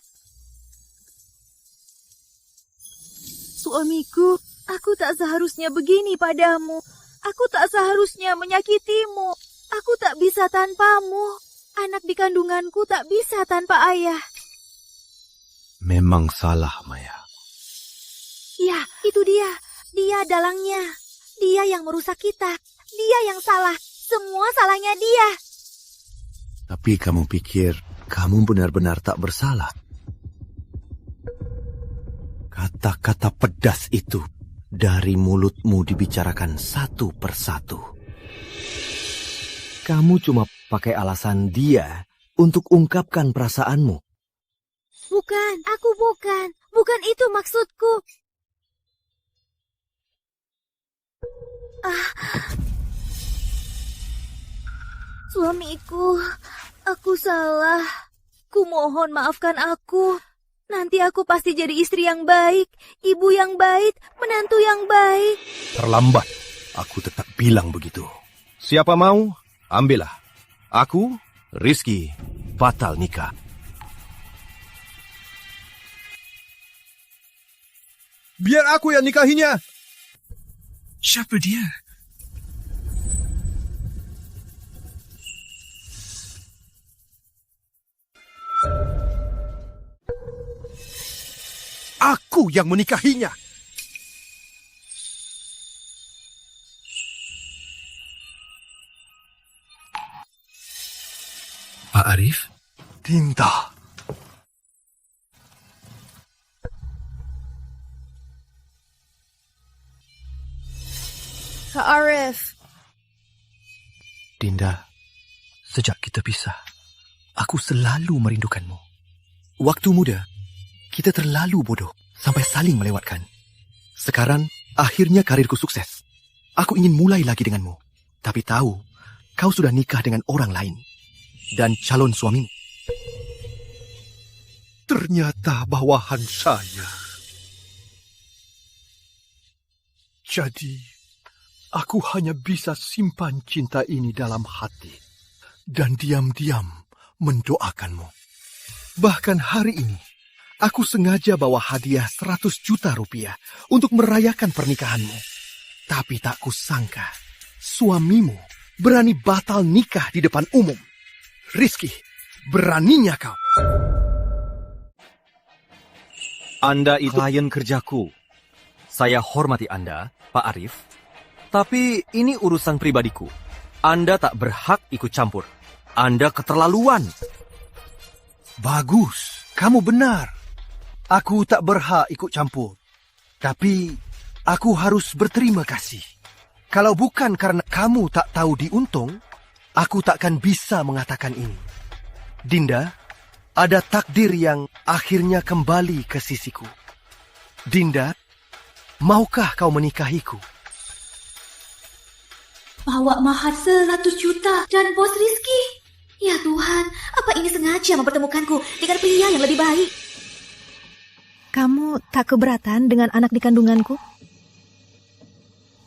Suamiku, aku tak seharusnya begini padamu. Aku tak seharusnya menyakitimu. Aku tak bisa tanpamu. Anak di kandunganku tak bisa tanpa ayah. Memang salah, Maya. Ya, itu dia. Dia dalangnya. Dia yang merusak kita. Dia yang salah. Semua salahnya dia. Tapi kamu pikir kamu benar-benar tak bersalah? Kata-kata pedas itu dari mulutmu dibicarakan satu persatu. Kamu cuma pakai alasan dia untuk ungkapkan perasaanmu. Bukan, aku bukan. Bukan itu maksudku. Suamiku, aku salah. Kumohon maafkan aku. Nanti aku pasti jadi istri yang baik, ibu yang baik, menantu yang baik. Terlambat. Aku tetap bilang begitu. Siapa mau, ambillah. Aku, Rizky, batal nikah. Biar aku yang nikahinya. Siapa dia? Aku yang menikahinya. Pak Arif? Dinda. Kak Arif. Dinda, sejak kita pisah, aku selalu merindukanmu. Waktu muda, kita terlalu bodoh sampai saling melewatkan. Sekarang, akhirnya karirku sukses. Aku ingin mulai lagi denganmu. Tapi tahu, kau sudah nikah dengan orang lain. Dan calon suamimu. Ternyata bawahan saya. Jadi, aku hanya bisa simpan cinta ini dalam hati. Dan diam-diam mendoakanmu. Bahkan hari ini, aku sengaja bawa hadiah 100 juta rupiah untuk merayakan pernikahanmu. Tapi tak kusangka, suamimu berani batal nikah di depan umum. Rizky, beraninya kau. Anda itu klien kerjaku. Saya hormati Anda, Pak Arif. Tapi ini urusan pribadiku. Anda tak berhak ikut campur. Anda keterlaluan. Bagus, kamu benar. Aku tak berhak ikut campur. Tapi, aku harus berterima kasih. Kalau bukan karena kamu tak tahu diuntung, aku takkan bisa mengatakan ini. Dinda, ada takdir yang akhirnya kembali ke sisiku. Dinda, maukah kau menikahiku? Bawa mahar 100 juta dan bos Rizky. Ya Tuhan, apa ini sengaja mempertemukanku dengan pria yang lebih baik? Kamu tak keberatan dengan anak di kandunganku?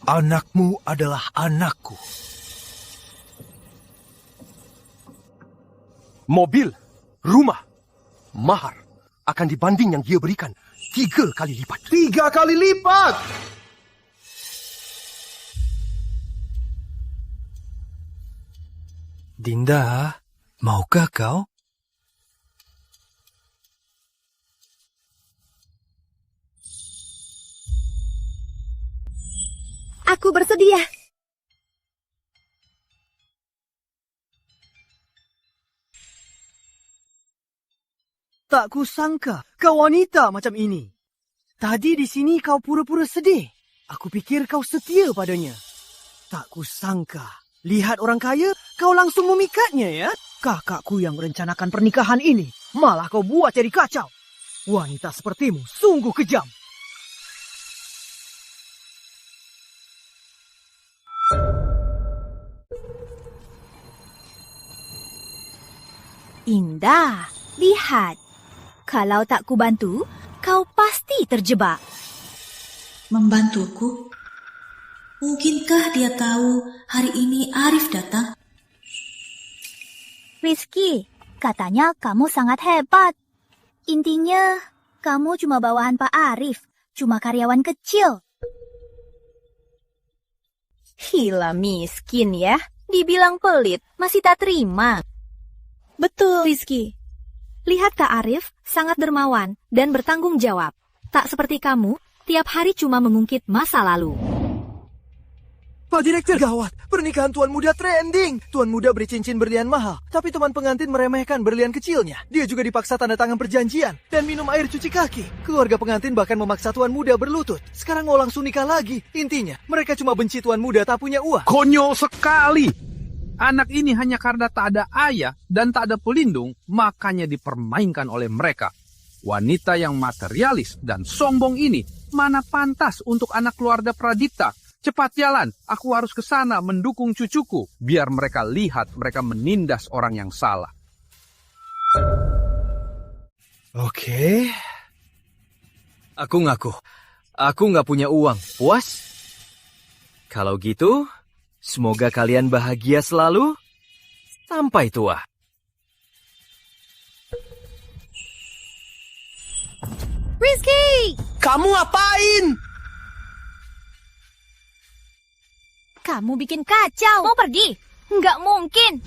Anakmu adalah anakku. Mobil, rumah, mahar akan dibanding yang dia berikan 3 kali lipat. 3 kali lipat! Dinda, maukah kau? Aku bersedia. Tak kusangka kau wanita macam ini. Tadi di sini kau pura-pura sedih. Aku pikir kau setia padanya. Tak kusangka. Lihat orang kaya, kau langsung memikatnya ya? Kakakku yang merencanakan pernikahan ini, malah kau buat jadi kacau. Wanita sepertimu sungguh kejam. Indah, lihat. Kalau tak kubantu, kau pasti terjebak. membantuku? Mungkinkah dia tahu hari ini Arif datang? Rizky, katanya kamu sangat hebat. Intinya, kamu cuma bawahan Pak Arif, cuma karyawan kecil. Gila miskin ya, dibilang pelit, masih tak terima. Betul, Rizky. Lihat Kak Arif, sangat dermawan dan bertanggung jawab. Tak seperti kamu, tiap hari cuma mengungkit masa lalu. Pak Direktur, gawat. Pernikahan Tuan Muda trending. Tuan Muda beri cincin berlian mahal, tapi teman pengantin meremehkan berlian kecilnya. Dia juga dipaksa tanda tangan perjanjian dan minum air cuci kaki. Keluarga pengantin bahkan memaksa Tuan Muda berlutut. Sekarang mau langsung nikah lagi. Intinya, mereka cuma benci Tuan Muda tak punya uang. Konyol sekali. Anak ini hanya karena tak ada ayah dan tak ada pelindung, makanya dipermainkan oleh mereka. Wanita yang materialis dan sombong ini mana pantas untuk anak keluarga Pradipta. Cepat jalan, aku harus ke sana mendukung cucuku, biar mereka lihat mereka menindas orang yang salah. Oke. Aku ngaku, aku nggak punya uang. Puas? Kalau gitu, semoga kalian bahagia selalu sampai tua. Rizky! Kamu ngapain? Kamu bikin kacau. Mau pergi? Nggak mungkin.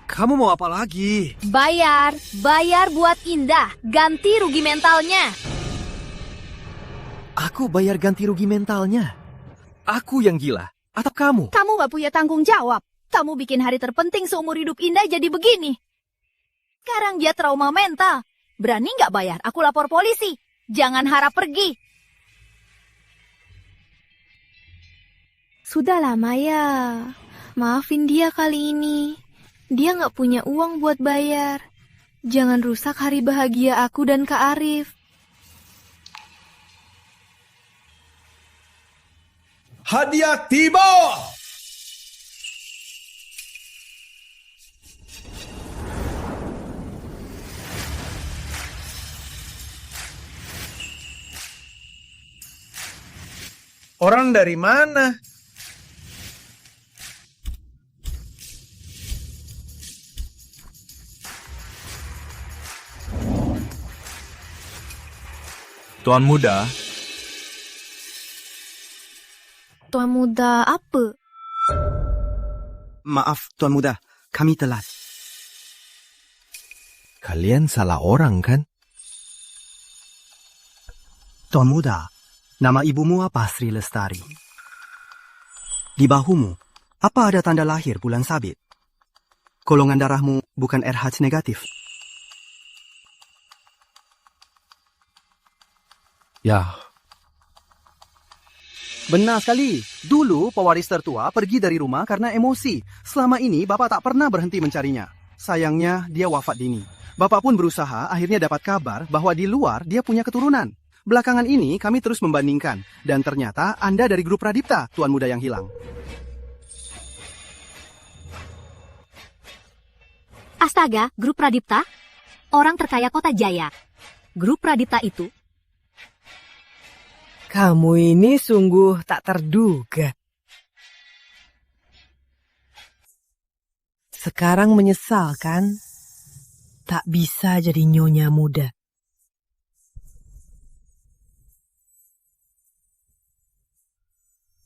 Kamu mau apa lagi? Bayar buat Indah. Ganti rugi mentalnya. Aku bayar ganti rugi mentalnya. Aku yang gila, atau kamu? Kamu nggak punya tanggung jawab. Kamu bikin hari terpenting seumur hidup Indah jadi begini. Sekarang dia trauma mental. Berani nggak bayar? Aku lapor polisi. Jangan harap pergi. Sudahlah Maya, maafin dia kali ini. Dia nggak punya uang buat bayar. Jangan rusak hari bahagia aku dan Kak Arif. Hadiah tiba! Orang dari mana? Tuan Muda. Tuan Muda apa? Maaf, Tuan Muda. Kami telat. Kalian salah orang, kan? Tuan Muda, nama ibumu apa Sri Lestari? Di bahumu, apa ada tanda lahir bulan sabit? Golongan darahmu bukan RH negatif. Ya. Benar sekali. Dulu pewaris tertua pergi dari rumah karena emosi. Selama ini Bapak tak pernah berhenti mencarinya. Sayangnya dia wafat dini. Bapak pun berusaha akhirnya dapat kabar bahwa di luar dia punya keturunan. Belakangan ini kami terus membandingkan. Dan ternyata Anda dari grup Pradipta, Tuan Muda yang hilang. Astaga, grup Pradipta? Orang terkaya kota Jaya. Grup Pradipta itu kamu ini sungguh tak terduga. Sekarang menyesal kan? Tak bisa jadi nyonya muda.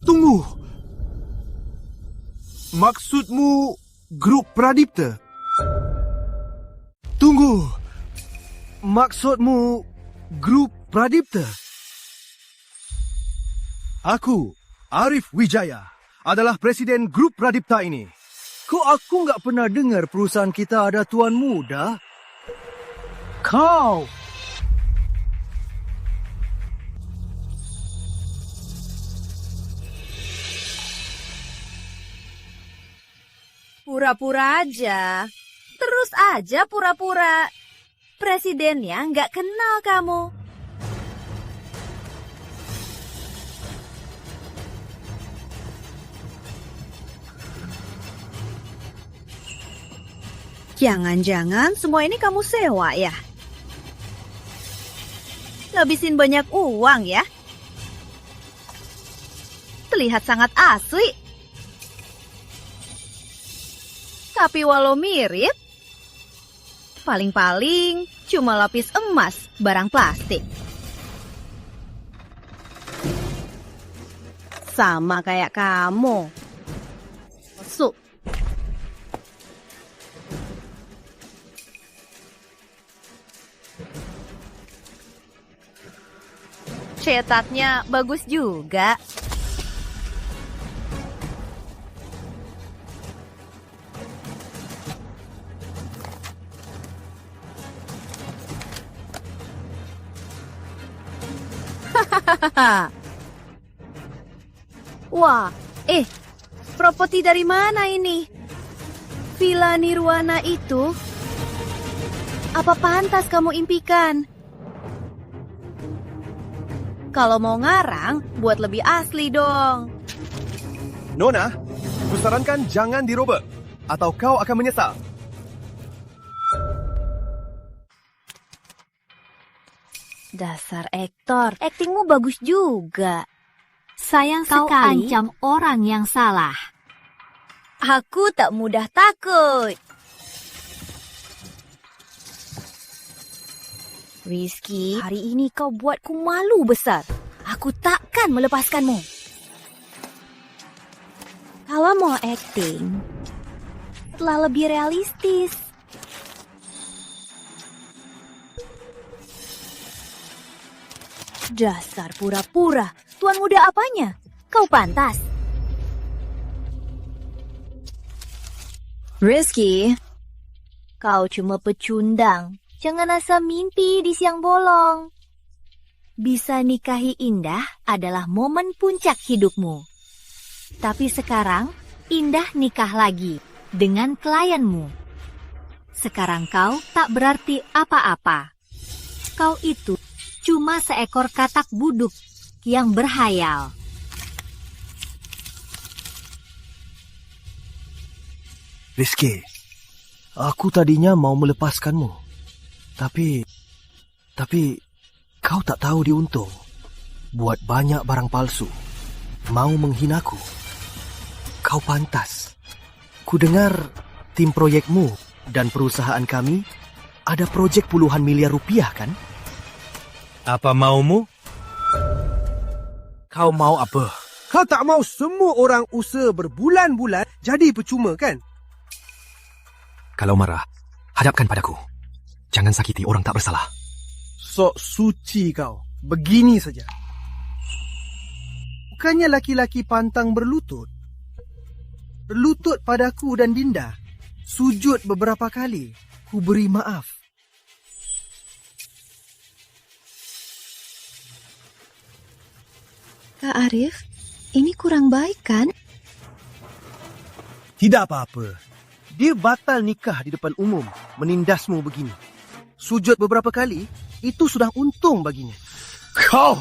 Tunggu. Maksudmu grup Pradipta? Tunggu. Maksudmu grup Pradipta? Aku, Arif Wijaya, adalah presiden grup Pradipta ini. Kok aku nggak pernah dengar perusahaan kita ada Tuan Muda? Kau! Pura-pura aja. Terus aja pura-pura. Presidennya nggak kenal kamu. Jangan-jangan semua ini kamu sewa ya? Ngabisin banyak uang ya? terlihat sangat asli. Tapi walau mirip, paling-paling cuma lapis emas barang plastik. Sama kayak kamu. Masuk. Cetaknya bagus juga. Wah, properti dari mana ini? Villa Nirwana itu? Apa pantas kamu impikan? Kalau mau ngarang, buat lebih asli dong. Nona, kusarankan jangan dirobek, atau kau akan menyesal. Dasar aktor, aktingmu bagus juga. Sayang Kau sekali ancam orang yang salah. Aku tak mudah takut. Rizky, hari ini kau buatku malu besar. Aku takkan melepaskanmu. Kalau mau acting, telah lebih realistis. Dasar pura-pura. Tuan muda apanya? Kau pantas. Rizky, kau cuma pecundang. Jangan asal mimpi di siang bolong. Bisa nikahi Indah adalah momen puncak hidupmu. Tapi sekarang, Indah nikah lagi dengan klienmu. Sekarang kau tak berarti apa-apa. Kau itu cuma seekor katak buduk yang berhayal. Rizky, aku tadinya mau melepaskanmu. Tapi kau tak tahu diuntung. Buat banyak barang palsu. Mau menghinaku. Kau pantas. Ku dengar tim proyekmu dan perusahaan kami ada proyek puluhan miliar rupiah, kan? Apa maumu? Kau mau apa? Kau tak mau semua orang usaha berbulan-bulan jadi percuma, kan? Kalau marah, hadapkan padaku. Jangan sakiti orang tak bersalah. Sok suci kau. Begini saja. Bukannya laki-laki pantang berlutut. Berlutut padaku dan Dinda. Sujud beberapa kali. Ku beri maaf. Kak Arif, ini kurang baik kan? Tidak apa-apa. Dia batal nikah di depan umum. Menindasmu begini. Sujud beberapa kali, itu sudah untung baginya. Kau!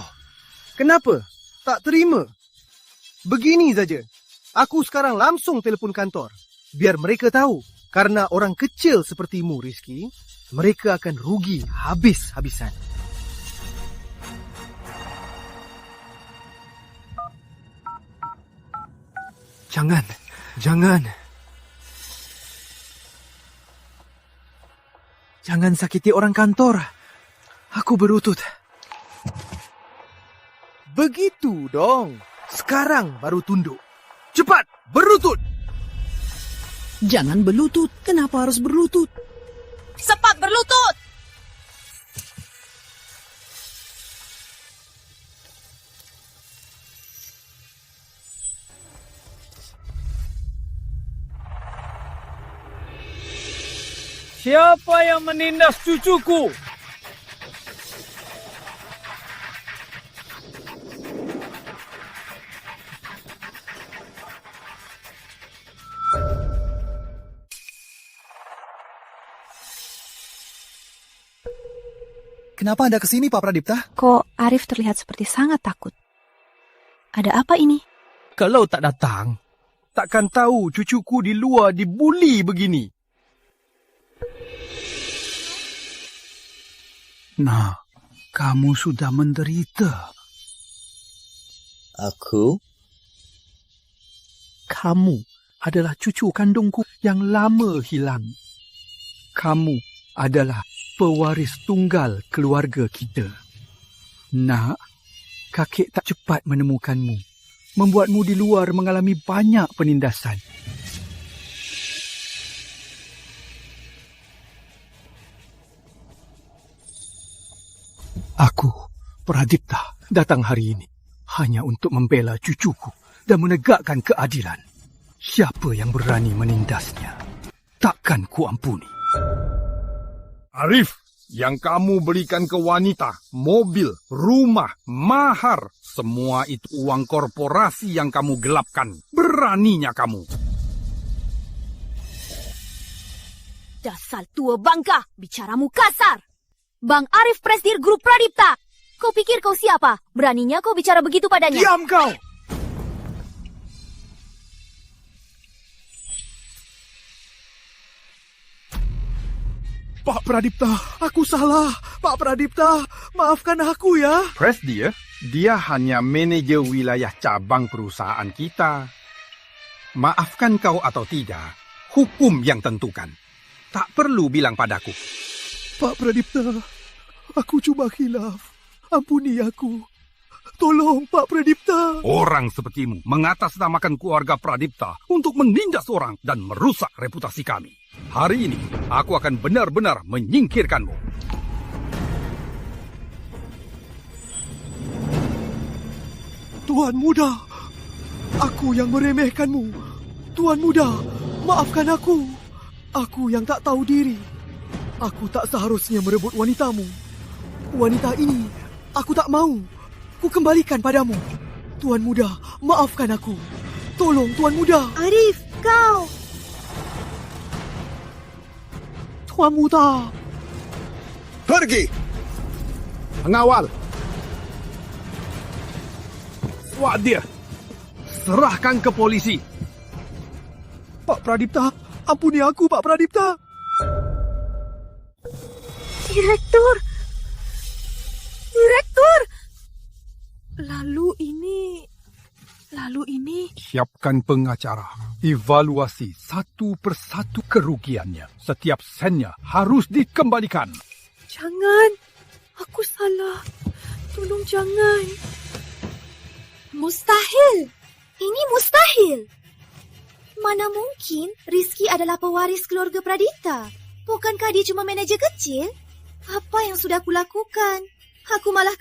Kenapa? Tak terima? Begini saja. Aku sekarang langsung telefon kantor. Biar mereka tahu. Karena orang kecil sepertimu, Rizky, mereka akan rugi habis-habisan. Jangan. Jangan sakiti orang kantor. Aku berlutut. Begitu dong. Sekarang baru tunduk. Cepat, berlutut. Jangan berlutut. Kenapa harus berlutut? Cepat berlutut! Siapa yang menindas cucuku? Kenapa Anda kesini, Pak Pradipta? Kok Arif terlihat seperti sangat takut? Ada apa ini? Kalau tak datang, takkan tahu cucuku di luar dibuli begini. Nah, kamu sudah menderita. Aku? kamu adalah cucu kandungku yang lama hilang. Kamu adalah pewaris tunggal keluarga kita. Nak, kakek tak cepat menemukanmu, membuatmu di luar mengalami banyak penindasan. Aku, Pradipta, datang hari ini hanya untuk membela cucuku dan menegakkan keadilan. Siapa yang berani menindasnya, takkan kuampuni. Arif, yang kamu belikan ke wanita, mobil, rumah, mahar, semua itu uang korporasi yang kamu gelapkan. Beraninya kamu. Dasar tua bangka, bicaramu kasar. Bang Arif Presidir Grup Pradipta. Kau pikir kau siapa? Beraninya kau bicara begitu padanya? Diam kau! Pak Pradipta, aku salah. Pak Pradipta, maafkan aku ya. Presdir, dia hanya manajer wilayah cabang perusahaan kita. Maafkan kau atau tidak, hukum yang tentukan. Tak perlu bilang padaku. Pak Pradipta, aku cuma khilaf. Ampuni aku. Tolong, Pak Pradipta. Orang sepertimu mengatasnamakan keluarga Pradipta untuk menindas orang dan merusak reputasi kami. Hari ini, aku akan benar-benar menyingkirkanmu. Tuan Muda, aku yang meremehkanmu. Tuan Muda, maafkan aku. Aku yang tak tahu diri. Aku tak seharusnya merebut wanitamu. Wanita ini, aku tak mau. Ku kembalikan padamu. Tuan Muda, maafkan aku. Tolong, Tuan Muda. Arif, kau. Tuan Muda. Pergi! Pengawal! Swat dia! Serahkan ke polisi! Pak Pradipta, ampuni aku, Pak Pradipta. Direktur! Lalu ini... Siapkan pengacara. Evaluasi satu persatu kerugiannya. Setiap sennya harus dikembalikan. Jangan! Aku salah. Tolong jangan. Mustahil! Ini mustahil! Mana mungkin Rizky adalah pewaris keluarga Pradipta? Bukankah dia cuma manajer kecil? Apa yang sudah kulakukan? Aku malah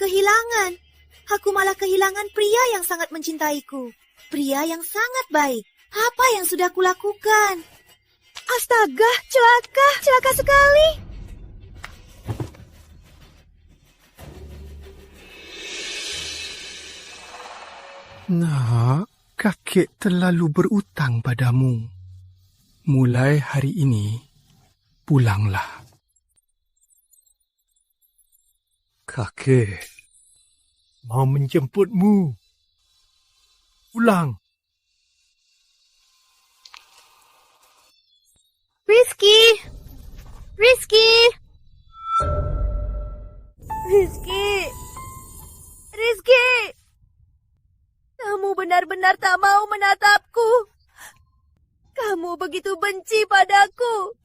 kehilangan pria yang sangat mencintaiku. Pria yang sangat baik. Apa yang sudah kulakukan? Astaga, celaka sekali. Nak, kakek terlalu berutang padamu. Mulai hari ini, pulanglah. Kakek mau menjemputmu. Pulang. Rizky! Kamu benar-benar tak mau menatapku. Kamu begitu benci padaku.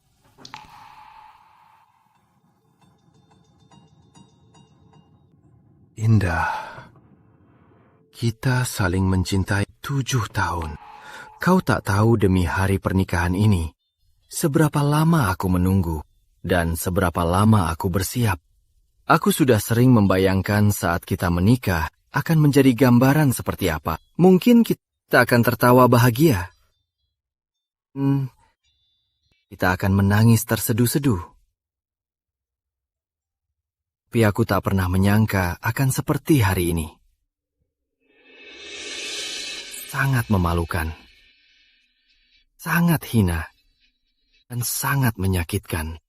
Indah, kita saling mencintai 7 tahun. Kau tak tahu demi hari pernikahan ini, seberapa lama aku menunggu dan seberapa lama aku bersiap. Aku sudah sering membayangkan saat kita menikah akan menjadi gambaran seperti apa. Mungkin kita akan tertawa bahagia. Kita akan menangis terseduh-seduh. Tapi aku tak pernah menyangka akan seperti hari ini. Sangat memalukan, sangat hina, dan sangat menyakitkan.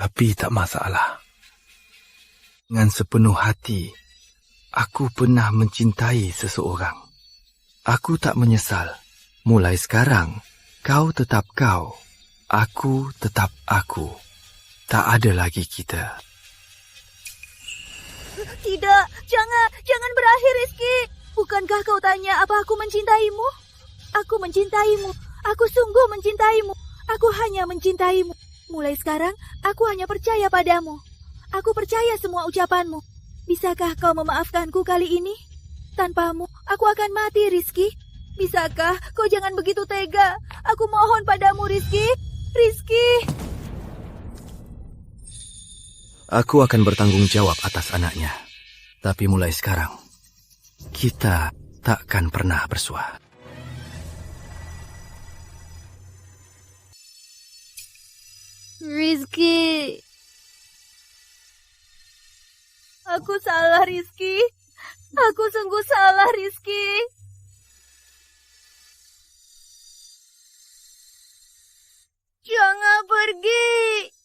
Tapi tak masalah. Dengan sepenuh hati, aku pernah mencintai seseorang. Aku tak menyesal. Mulai sekarang, kau tetap kau, aku tetap aku. Tak ada lagi kita. Tidak, jangan berakhir, Rizky. Bukankah kau tanya apa aku mencintaimu? Aku mencintaimu. Aku sungguh mencintaimu. Aku hanya mencintaimu. Mulai sekarang, aku hanya percaya padamu. Aku percaya semua ucapanmu. Bisakah kau memaafkanku kali ini? Tanpamu, aku akan mati, Rizky. Bisakah kau jangan begitu tega? Aku mohon padamu, Rizky. Rizky. Aku akan bertanggung jawab atas anaknya. Tapi mulai sekarang, kita takkan pernah bersua. Rizky. Aku salah, Rizky. Aku sungguh salah, Rizky. Jangan pergi.